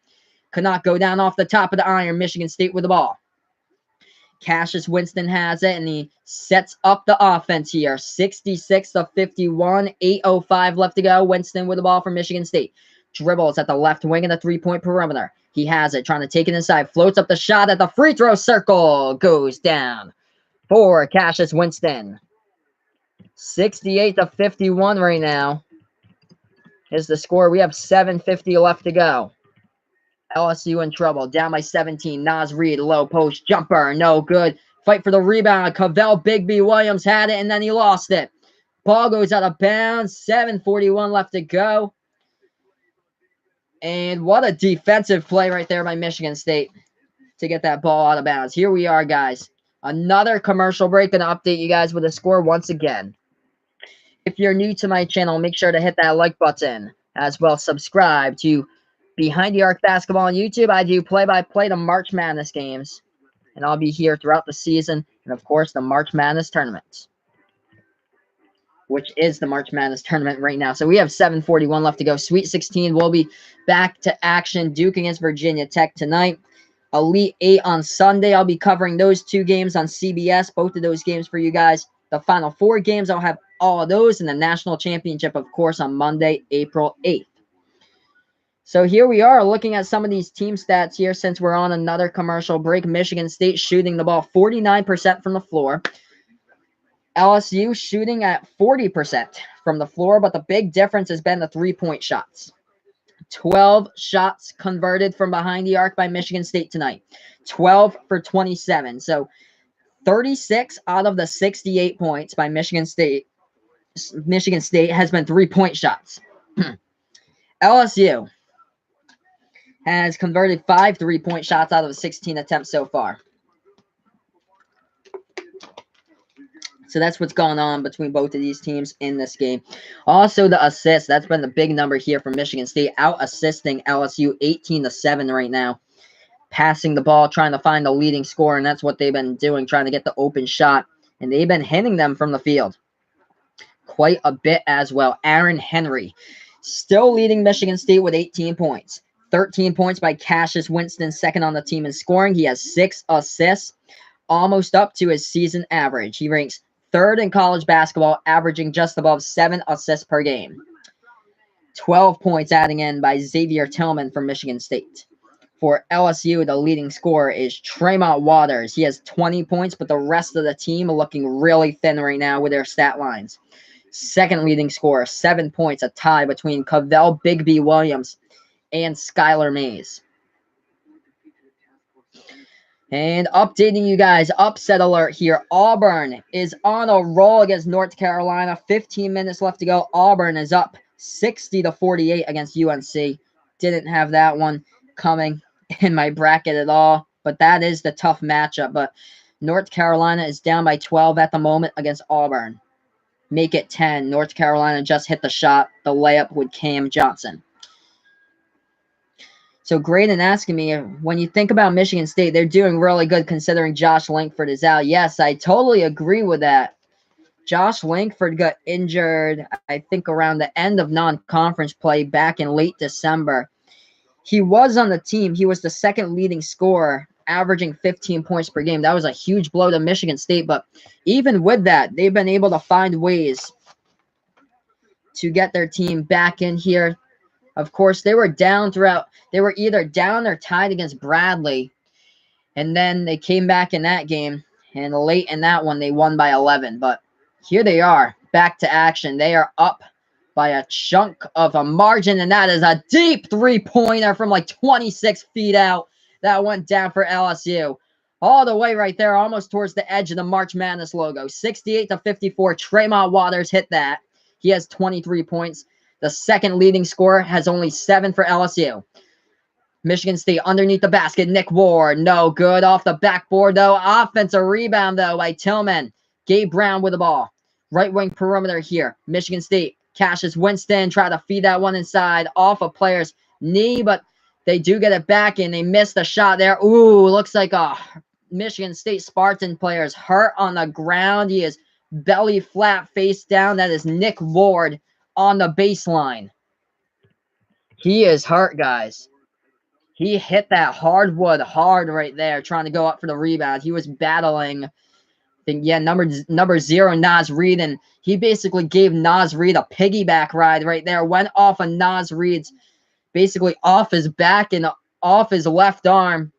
Could not go down off the top of the iron. Michigan State with the ball. Cassius Winston has it, and he sets up the offense here. 66-51. 8:05 left to go. Winston with the ball for Michigan State. Dribbles at the left wing of the three-point perimeter. He has it. Trying to take it inside. Floats up the shot at the free throw circle. Goes down for Cassius Winston. 68-51 right now is the score. We have 7:50 left to go. LSU in trouble. Down by 17. Naz Reid, low post jumper. No good. Fight for the rebound. Cavell Bigby Williams had it, and then he lost it. Ball goes out of bounds. 7:41 left to go. And what a defensive play right there by Michigan State to get that ball out of bounds. Here we are, guys. Another commercial break. Going to update you guys with a score once again. If you're new to my channel, make sure to hit that like button. As well, subscribe to Behind the Arc Basketball on YouTube. I do play-by-play the March Madness games. And I'll be here throughout the season. And, of course, the March Madness tournament, which is the March Madness tournament right now. So we have 7:41 left to go. Sweet 16 will be back to action. Duke against Virginia Tech tonight. Elite 8 on Sunday. I'll be covering those 2 games on CBS. Both of those games for you guys. The Final 4 games, I'll have all of those. And the National Championship, of course, on Monday, April 8th. So here we are looking at some of these team stats here since we're on another commercial break. Michigan State shooting the ball 49% from the floor. LSU shooting at 40% from the floor, but the big difference has been the three-point shots. 12 shots converted from behind the arc by Michigan State tonight. 12 for 27. So 36 out of the 68 points by Michigan State has been three-point shots. LSU has converted 5 three-point shots out of 16 attempts so far. So that's what's going on between both of these teams in this game. Also, the assists. That's been the big number here for Michigan State. Out-assisting LSU 18-7 right now. Passing the ball, trying to find the leading scorer, and that's what they've been doing, trying to get the open shot. And they've been hitting them from the field quite a bit as well. Aaron Henry still leading Michigan State with 18 points. 13 points by Cassius Winston, second on the team in scoring. He has 6 assists, almost up to his season average. He ranks third in college basketball, averaging just above 7 assists per game. 12 points adding in by Xavier Tillman from Michigan State. For LSU, the leading scorer is Tremont Waters. He has 20 points, but the rest of the team are looking really thin right now with their stat lines. Second leading scorer, 7 points, a tie between Cavell Bigby Williams and Skylar Mays. And updating you guys, upset alert here. Auburn is on a roll against North Carolina. 15 minutes left to go. Auburn is up 60-48 against UNC. Didn't have that one coming in my bracket at all, but that is the tough matchup. But North Carolina is down by 12 at the moment against Auburn. Make it 10. North Carolina just hit the shot, the layup with Cam Johnson. So Graydon asking me, when you think about Michigan State, they're doing really good considering Josh Langford is out. Yes, I totally agree with that. Josh Langford got injured, I think, around the end of non-conference play back in late December. He was on the team. He was the second leading scorer, averaging 15 points per game. That was a huge blow to Michigan State. But even with that, they've been able to find ways to get their team back in here. Of course, they were down throughout. They were either down or tied against Bradley. And then they came back in that game. And late in that one, they won by 11. But here they are, back to action. They are up by a chunk of a margin. And that is a deep three-pointer from like 26 feet out. That went down for LSU. All the way right there, almost towards the edge of the March Madness logo. 68-54. Tremont Waters hit that. He has 23 points. The second leading scorer has only 7 for LSU. Michigan State underneath the basket. Nick Ward, no good off the backboard, though. Offensive rebound, though, by Tillman. Gabe Brown with the ball. Right wing perimeter here. Michigan State. Cassius Winston try to feed that one inside off a player's knee, but they do get it back, and they missed the shot there. Ooh, looks like a Michigan State Spartan player is hurt on the ground. He is belly flat, face down. That is Nick Ward on the baseline. He is hurt, guys. He hit that hardwood hard right there, trying to go up for the rebound. He was battling, I think, yeah, number 0, Naz Reid, and he basically gave Naz Reid a piggyback ride right there. Went off of Naz Reid's, basically off his back and off his left arm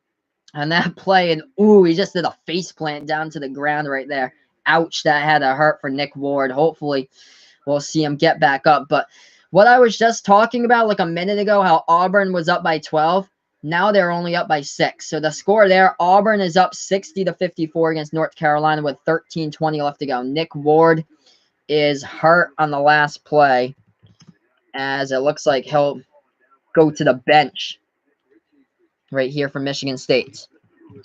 on that play, and ooh, he just did a face plant down to the ground right there. Ouch, that had to hurt for Nick Ward. Hopefully, we'll see him get back up. But what I was just talking about like a minute ago, how Auburn was up by 12, now they're only up by 6. So the score there, Auburn is up 60-54 against North Carolina with 13:20 left to go. Nick Ward is hurt on the last play, as it looks like he'll go to the bench right here for Michigan State.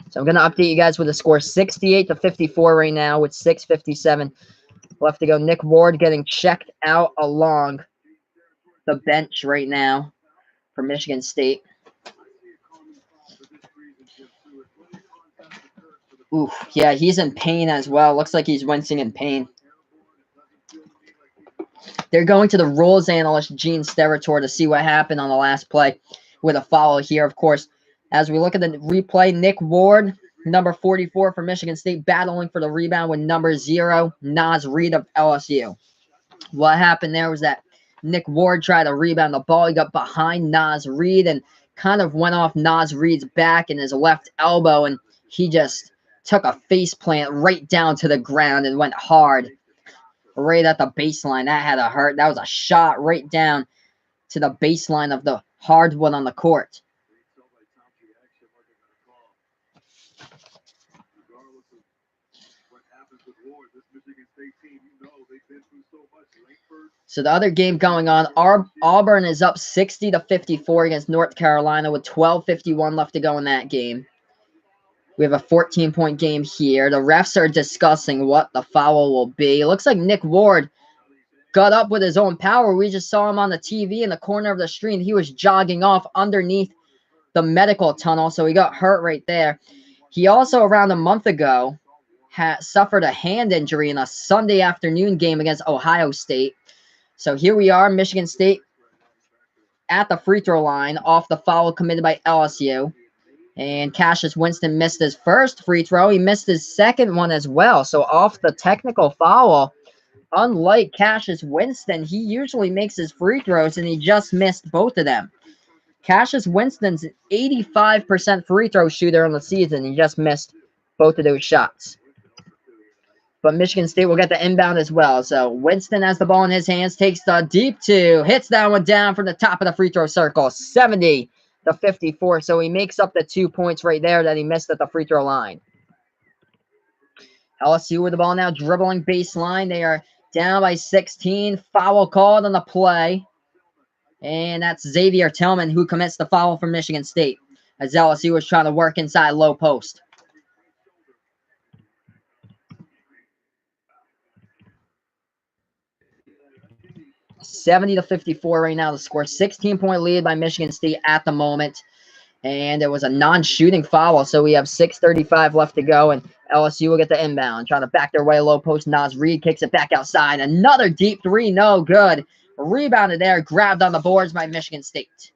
So I'm going to update you guys with the score 68-54 right now with 6:57 left to go. Nick Ward getting checked out along the bench right now for Michigan State. Ooh, yeah, he's in pain as well. Looks like he's wincing in pain. They're going to the rules analyst, Gene Steratore, to see what happened on the last play with a foul here, of course. As we look at the replay, Nick Ward, number 44 for Michigan State, battling for the rebound with number 0, Naz Reid of LSU. What happened there was that Nick Ward tried to rebound the ball. He got behind Naz Reid and kind of went off Naz Reid's back and his left elbow, and he just took a face plant right down to the ground and went hard right at the baseline. That had to hurt. That was a shot right down to the baseline of the hardwood on the court. So the other game going on, Auburn is up 60-54 against North Carolina with 12:51 left to go in that game. We have a 14-point game here. The refs are discussing what the foul will be. It looks like Nick Ward got up with his own power. We just saw him on the TV in the corner of the screen. He was jogging off underneath the medical tunnel, so he got hurt right there. He also, around a month ago, suffered a hand injury in a Sunday afternoon game against Ohio State. So here we are, Michigan State at the free throw line off the foul committed by LSU. And Cassius Winston missed his first free throw. He missed his second one as well. So off the technical foul, unlike Cassius Winston, he usually makes his free throws, and he just missed both of them. Cassius Winston's an 85% free throw shooter on the season. He just missed both of those shots. But Michigan State will get the inbound as well. So Winston has the ball in his hands, takes the deep two, hits that one down from the top of the free throw circle, 70-54. So he makes up the 2 points right there that he missed at the free throw line. LSU with the ball now, dribbling baseline. They are down by 16. Foul called on the play. And that's Xavier Tillman who commits the foul for Michigan State, as LSU was trying to work inside low post. $70-54 right now. The score, 16-point lead by Michigan State at the moment. And it was a non-shooting foul, so we have 6:35 left to go, and LSU will get the inbound. Trying to back their way low post. Naz Reid kicks it back outside. Another deep three, no good. Rebounded there, grabbed on the boards by Michigan State.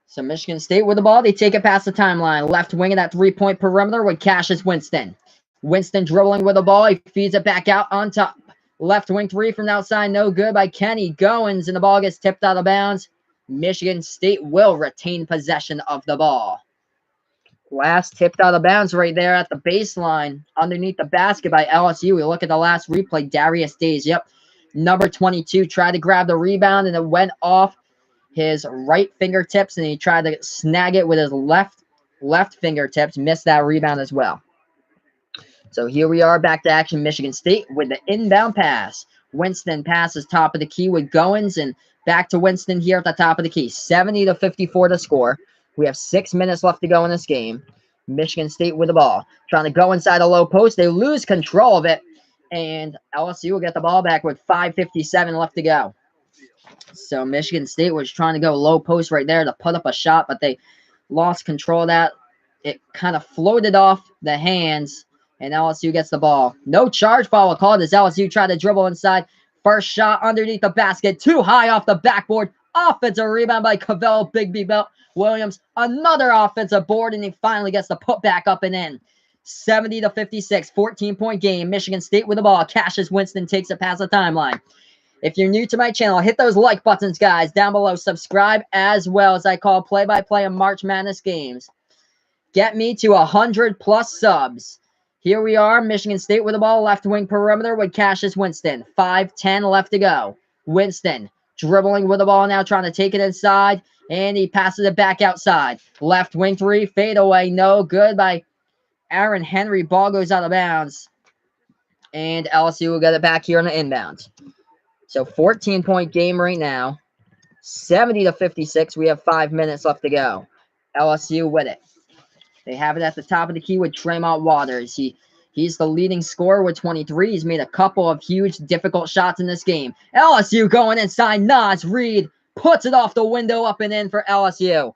So Michigan State with the ball. They take it past the timeline. Left wing of that three-point perimeter with Cassius Winston. Winston dribbling with the ball. He feeds it back out on top. Left wing three from the outside, no good by Kenny Goins, and the ball gets tipped out of bounds. Michigan State will retain possession of the ball. Last tipped out of bounds right there at the baseline underneath the basket by LSU. We look at the last replay. Darius Days, yep. Number 22 tried to grab the rebound, and it went off his right fingertips, and he tried to snag it with his left fingertips. Missed that rebound as well. So here we are back to action. Michigan State with the inbound pass. Winston passes top of the key with Goins, and back to Winston here at the top of the key. 70-54 to score. We have 6 minutes left to go in this game. Michigan State with the ball. Trying to go inside a low post. They lose control of it. And LSU will get the ball back with 5:57 left to go. So Michigan State was trying to go low post right there to put up a shot, but they lost control of that. It kind of floated off the hands, and LSU gets the ball. No charge foul called as LSU tried to dribble inside. First shot underneath the basket, too high off the backboard. Offensive rebound by Cavell Bigby Williams. Another offensive board, and he finally gets the put back up and in. 70-56, 14-point game. Michigan State with the ball. Cassius Winston takes it past the timeline. If you're new to my channel, hit those like buttons, guys, down below. Subscribe as well, as I call play-by-play of March Madness games. Get me to 100+ subs. Here we are, Michigan State with the ball, left wing perimeter with Cassius Winston. 5:10 left to go. Winston dribbling with the ball now, trying to take it inside, and he passes it back outside. Left wing three, fade away, no good by Aaron Henry. Ball goes out of bounds, and LSU will get it back here on the inbound. So 14-point game right now, 70-56. We have 5 minutes left to go. LSU with it. They have it at the top of the key with Tremont Waters. He's the leading scorer with 23. He's made a couple of huge, difficult shots in this game. LSU going inside. Naz Reid puts it off the window, up and in for LSU.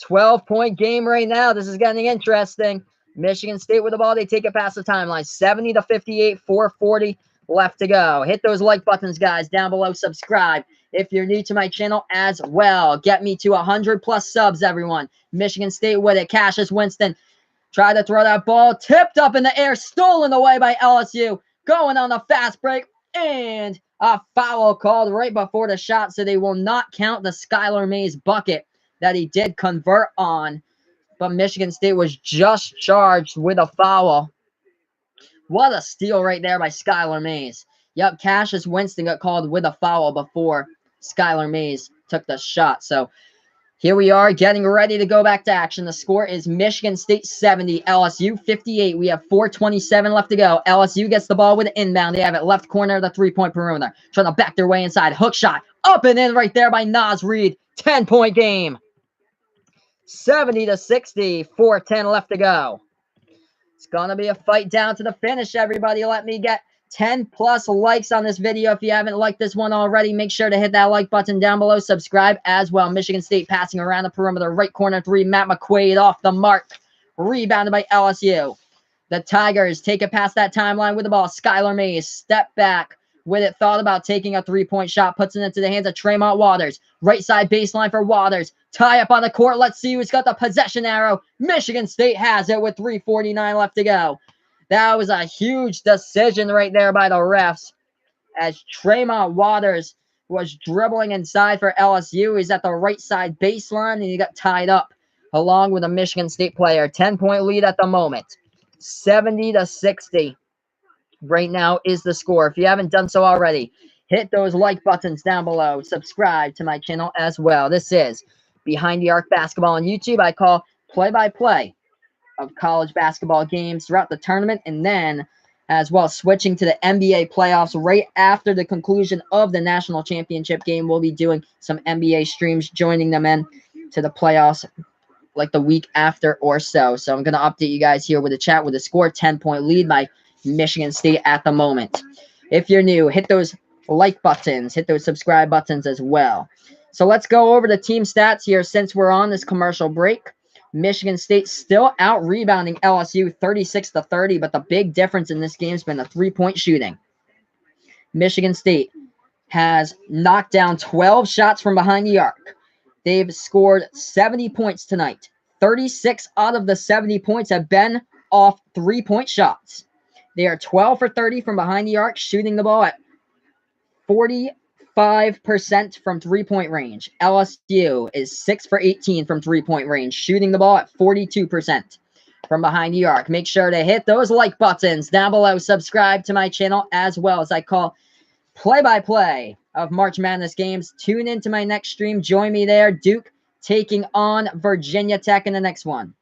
12-point game right now. This is getting interesting. Michigan State with the ball. They take it past the timeline. 70-58, 4:40 left to go. Hit those like buttons, guys, down below. Subscribe if you're new to my channel as well. Get me to 100+ subs, everyone. Michigan State with it. Cassius Winston tried to throw that ball. Tipped up in the air. Stolen away by LSU. Going on the fast break. And a foul called right before the shot, so they will not count the Skylar Mays bucket that he did convert on. But Michigan State was just charged with a foul. What a steal right there by Skylar Mays. Yep, Cassius Winston got called with a foul before Skylar Mays took the shot. So here we are getting ready to go back to action. The score is Michigan State 70, LSU 58. We have 4:27 left to go. LSU gets the ball with an inbound. They have it left corner of the three-point perimeter. Trying to back their way inside. Hook shot. Up and in right there by Naz Reid. 10-point game. 70-60. 4:10 left to go. It's going to be a fight down to the finish, everybody. Let me get 10+ likes on this video. If you haven't liked this one already, make sure to hit that like button down below. Subscribe as well. Michigan State passing around the perimeter. Right corner three. Matt McQuaid off the mark. Rebounded by LSU. The Tigers take it past that timeline with the ball. Skylar Mays step back with it, thought about taking a three-point shot, puts it into the hands of Tremont Waters. Right side baseline for Waters. Tie up on the court. Let's see who's got the possession arrow. Michigan State has it with 3:49 left to go. That was a huge decision right there by the refs, as Tremont Waters was dribbling inside for LSU. He's at the right side baseline, and he got tied up along with a Michigan State player. 10-point lead at the moment. 70-60 right now is the score. If you haven't done so already, hit those like buttons down below. Subscribe to my channel as well. This is Behind the Arc Basketball on YouTube. I call play-by-play of college basketball games throughout the tournament, and then as well switching to the NBA playoffs right after the conclusion of the national championship game. We'll be doing some NBA streams, joining them in to the playoffs like the week after or so. So I'm going to update you guys here with a chat with a score. 10-point lead by Michigan State at the moment. If you're new, hit those like buttons, hit those subscribe buttons as well. So let's go over the team stats here since we're on this commercial break. Michigan State still out rebounding LSU 36-30, but the big difference in this game has been the three-point shooting. Michigan State has knocked down 12 shots from behind the arc. They've scored 70 points tonight. 36 out of the 70 points have been off three-point shots. They are 12 for 30 from behind the arc, shooting the ball at 45% from three-point range. LSU is 6 for 18 from three-point range, shooting the ball at 42% from behind the arc. Make sure to hit those like buttons down below. Subscribe to my channel as well, as I call play-by-play of March Madness games. Tune into my next stream. Join me there. Duke taking on Virginia Tech in the next one.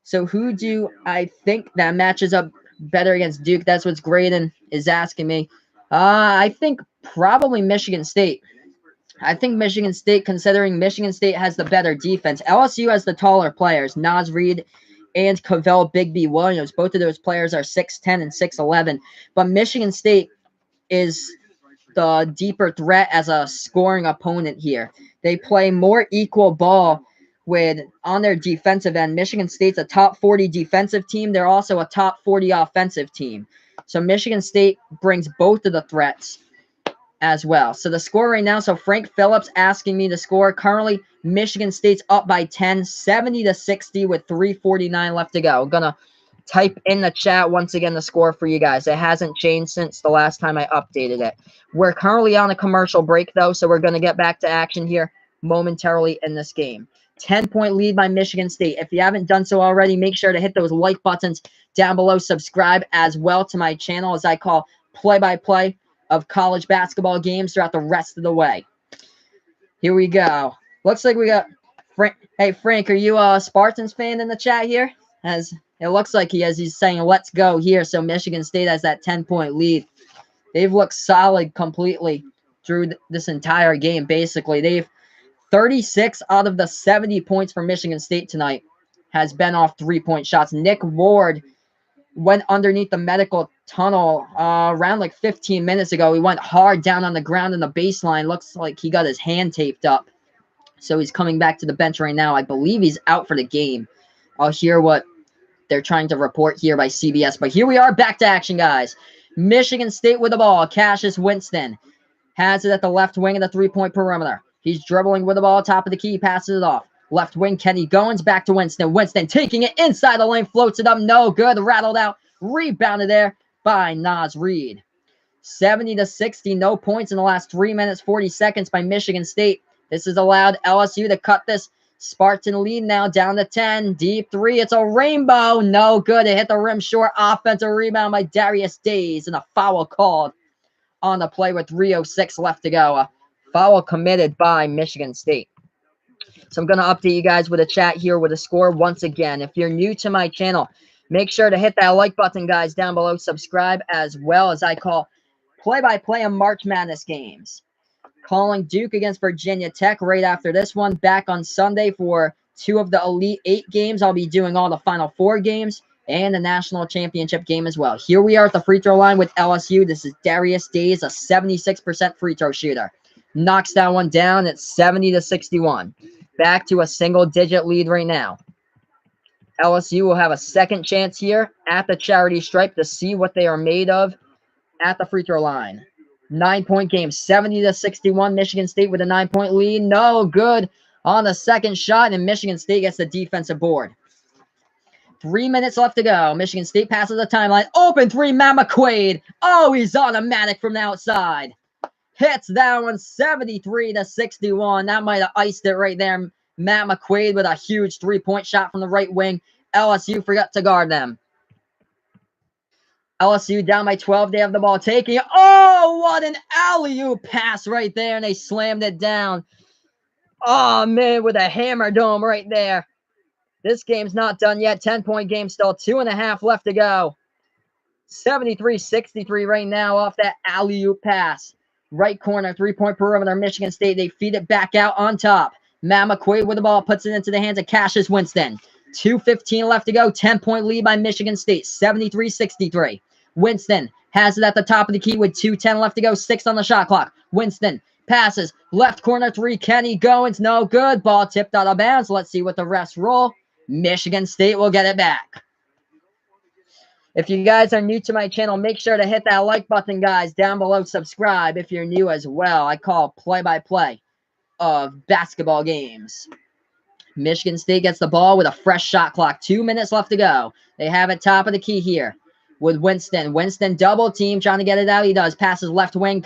So who do I think that matches up better against Duke? That's what Graydon is asking me. I think probably Michigan State. I think Michigan State, considering Michigan State has the better defense. LSU has the taller players, Naz Reid and Cavell Bigby Williams. Both of those players are 6'10 and 6'11. But Michigan State is the deeper threat as a scoring opponent here. They play more equal ball on their defensive end. Michigan State's a top 40 defensive team. They're also a top 40 offensive team. So Michigan State brings both of the threats as well. So the score right now, so Frank Phillips asking me to score. Currently, Michigan State's up by 10, 70-60 with 3:49 left to go. I'm going to type in the chat once again the score for you guys. It hasn't changed since the last time I updated it. We're currently on a commercial break, though, so we're going to get back to action here momentarily in this game. 10-point lead by Michigan State. If you haven't done so already, make sure to hit those like buttons down below. Subscribe as well to my channel, as I call play-by-play of college basketball games throughout the rest of the way. Here we go. Looks like we got Frank. Hey, Frank, are you a Spartans fan in the chat here? As it looks like he is. He's saying, let's go here. So Michigan State has that 10-point lead. They've looked solid completely through this entire game, basically. They've 36 out of the 70 points for Michigan State tonight has been off three-point shots. Nick Ward went underneath the medical tunnel around like 15 minutes ago. He went hard down on the ground in the baseline. Looks like he got his hand taped up. So he's coming back to the bench right now. I believe he's out for the game. I'll hear what they're trying to report here by CBS. But here we are, back to action, guys. Michigan State with the ball. Cassius Winston has it at the left wing of the three-point perimeter. He's dribbling with the ball, top of the key, passes it off. Left wing, Kenny Goins, back to Winston. Winston taking it inside the lane, floats it up. No good, rattled out. Rebounded there by Naz Reid. 70-60, no points in the last 3 minutes, 40 seconds by Michigan State. This has allowed LSU to cut this Spartan lead now down to 10. Deep three, it's a rainbow. No good, it hit the rim short. Offensive rebound by Darius Days, and a foul called on the play with 3:06 left to go. A foul committed by Michigan State. So I'm going to update you guys with a chat here with a score once again. If you're new to my channel, make sure to hit that like button, guys, down below. Subscribe as well, as I call play-by-play of March Madness games. Calling Duke against Virginia Tech right after this one. Back on Sunday for 2 of the Elite 8 games. I'll be doing all the Final 4 games and the national championship game as well. Here we are at the free throw line with LSU. This is Darius Days, a 76% free throw shooter. Knocks that one down at 70-61. Back to a single-digit lead right now. LSU will have a second chance here at the charity stripe to see what they are made of at the free throw line. 9-point game, 70-61. Michigan State with a 9-point lead. No good on the second shot, and Michigan State gets the defensive board. 3 minutes left to go. Michigan State passes the timeline. Open three, Matt McQuaid. Oh, he's automatic from the outside. Hits that one, 73-61. That might have iced it right there. Matt McQuaid with a huge three-point shot from the right wing. LSU forgot to guard them. LSU down by 12. They have the ball taking. Oh, what an alley-oop pass right there, and they slammed it down. Oh, man, with a hammer dome right there. This game's not done yet. 10-point game still. 2.5 left to go. 73-63 right now off that alley-oop pass. Right corner, three-point perimeter, Michigan State. They feed it back out on top. Matt McQuaid with the ball, puts it into the hands of Cassius Winston. 2:15 left to go. 10-point lead by Michigan State. 73-63. Winston has it at the top of the key with 2:10 left to go. 6 on the shot clock. Winston passes. Left corner three. Kenny Goins. No good. Ball tipped out of bounds. Let's see what the refs roll. Michigan State will get it back. If you guys are new to my channel, make sure to hit that like button, guys. Down below, subscribe if you're new as well. I call play-by-play of basketball games. Michigan State gets the ball with a fresh shot clock. 2 minutes left to go. They have it top of the key here with Winston. Winston double team, trying to get it out. He does. Passes left wing,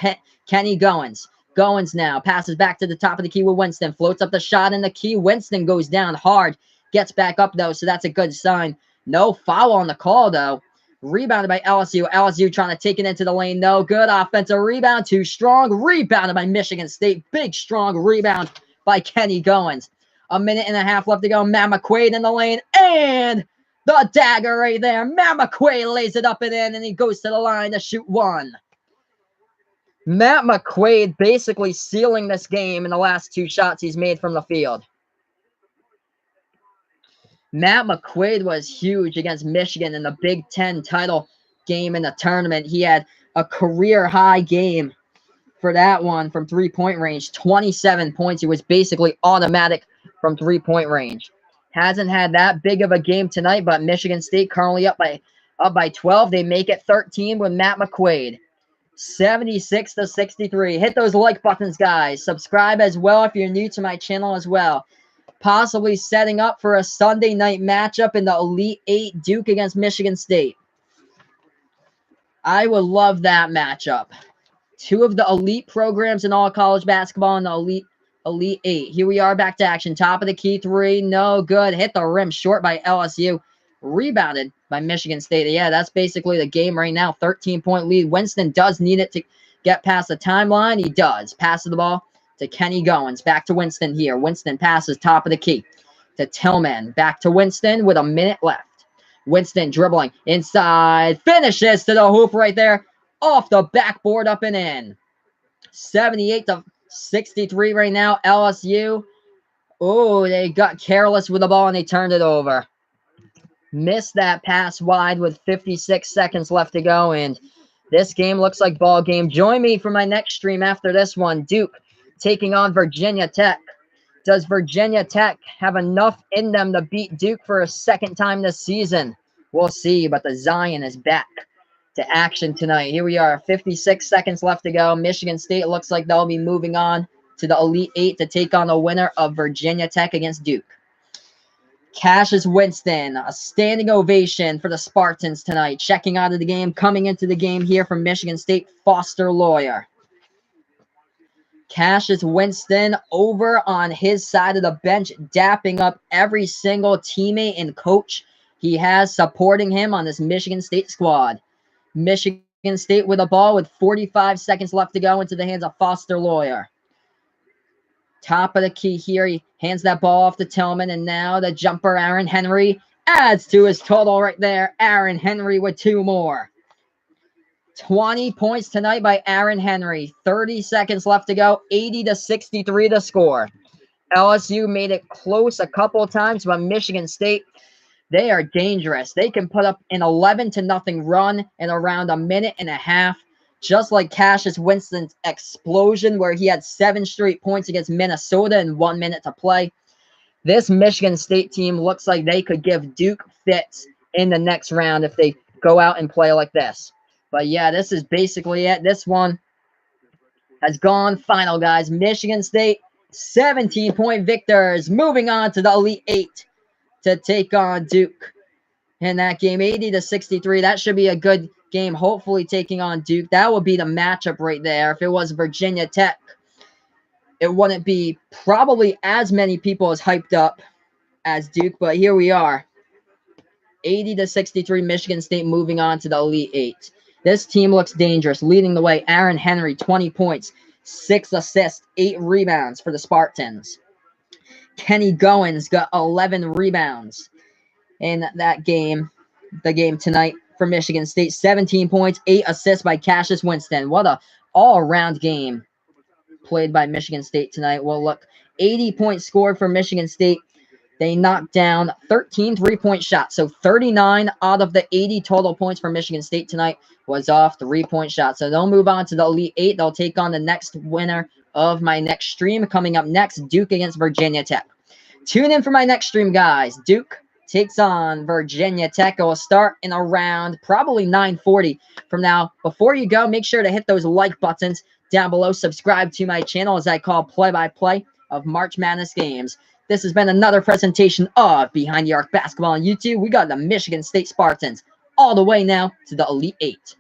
Kenny Goins. Goins now passes back to the top of the key with Winston. Floats up the shot in the key. Winston goes down hard. Gets back up, though, so that's a good sign. No foul on the call, though. Rebounded by LSU. LSU trying to take it into the lane. No good. Offensive rebound. Too strong. Rebounded by Michigan State. Big, strong rebound by Kenny Goins. 1.5 minutes left to go. Matt McQuaid in the lane. And the dagger right there. Matt McQuaid lays it up and in, and he goes to the line to shoot one. Matt McQuaid basically sealing this game in the last 2 shots he's made from the field. Matt McQuaid was huge against Michigan in the Big Ten title game in the tournament. He had a career-high game for that one from three-point range. 27 points. He was basically automatic from three-point range. Hasn't had that big of a game tonight, but Michigan State currently up by 12. They make it 13 with Matt McQuaid. 76-63. Hit those like buttons, guys. Subscribe as well if you're new to my channel as well. Possibly setting up for a Sunday night matchup in the Elite 8, Duke against Michigan State. I would love that matchup. 2 of the elite programs in all college basketball in the Elite 8. Here we are back to action. Top of the key three. No good. Hit the rim short by LSU. Rebounded by Michigan State. Yeah, that's basically the game right now. 13-point lead. Winston does need it to get past the timeline. He does. Passes the ball to Kenny Goins. Back to Winston here. Winston passes top of the key to Tillman. Back to Winston with 1 minute left. Winston dribbling inside. Finishes to the hoop right there. Off the backboard, up and in. 78-63 right now. LSU. Oh, they got careless with the ball and they turned it over. Missed that pass wide with 56 seconds left to go. And this game looks like ball game. Join me for my next stream after this one. Duke taking on Virginia Tech. Does Virginia Tech have enough in them to beat Duke for a second time this season? We'll see, but the Zion is back to action tonight. Here we are, 56 seconds left to go. Michigan State looks like they'll be moving on to the Elite 8 to take on the winner of Virginia Tech against Duke. Cassius Winston, a standing ovation for the Spartans tonight. Checking out of the game, coming into the game here from Michigan State, Foster Lawyer. Cassius Winston over on his side of the bench, dapping up every single teammate and coach he has supporting him on this Michigan State squad. Michigan State with a ball with 45 seconds left to go into the hands of Foster Lawyer. Top of the key here. He hands that ball off to Tillman, and now the jumper, Aaron Henry, adds to his total right there. Aaron Henry with 2 more. 20 points tonight by Aaron Henry. 30 seconds left to go. 80-63 to score. LSU made it close a couple of times, but Michigan State, they are dangerous. They can put up an 11-0 run in around 1.5 minutes, just like Cassius Winston's explosion where he had 7 straight points against Minnesota in 1 minute to play. This Michigan State team looks like they could give Duke fits in the next round if they go out and play like this. But yeah, this is basically it. This one has gone final, guys. Michigan State, 17-point victors. Moving on to the Elite Eight to take on Duke in that game, 80-63. That should be a good game, hopefully taking on Duke. That would be the matchup right there. If it was Virginia Tech, it wouldn't be probably as many people as hyped up as Duke, but here we are. 80-63, Michigan State moving on to the Elite Eight. This team looks dangerous, leading the way. Aaron Henry, 20 points, 6 assists, 8 rebounds for the Spartans. Kenny Goins got 11 rebounds in that game, the game tonight for Michigan State. 17 points, 8 assists by Cassius Winston. What a all-around game played by Michigan State tonight. Well, look, 80 points scored for Michigan State. They knocked down 13 three-point shots. So 39 out of the 80 total points for Michigan State tonight was off three-point shots. So they'll move on to the Elite Eight. They'll take on the next winner of my next stream. Coming up next, Duke against Virginia Tech. Tune in for my next stream, guys. Duke takes on Virginia Tech. It will start in around probably 9:40 from now. Before you go, make sure to hit those like buttons down below. Subscribe to my channel as I call play-by-play of March Madness games. This has been another presentation of Behind the Arc Basketball on YouTube. We got the Michigan State Spartans all the way now to the Elite Eight.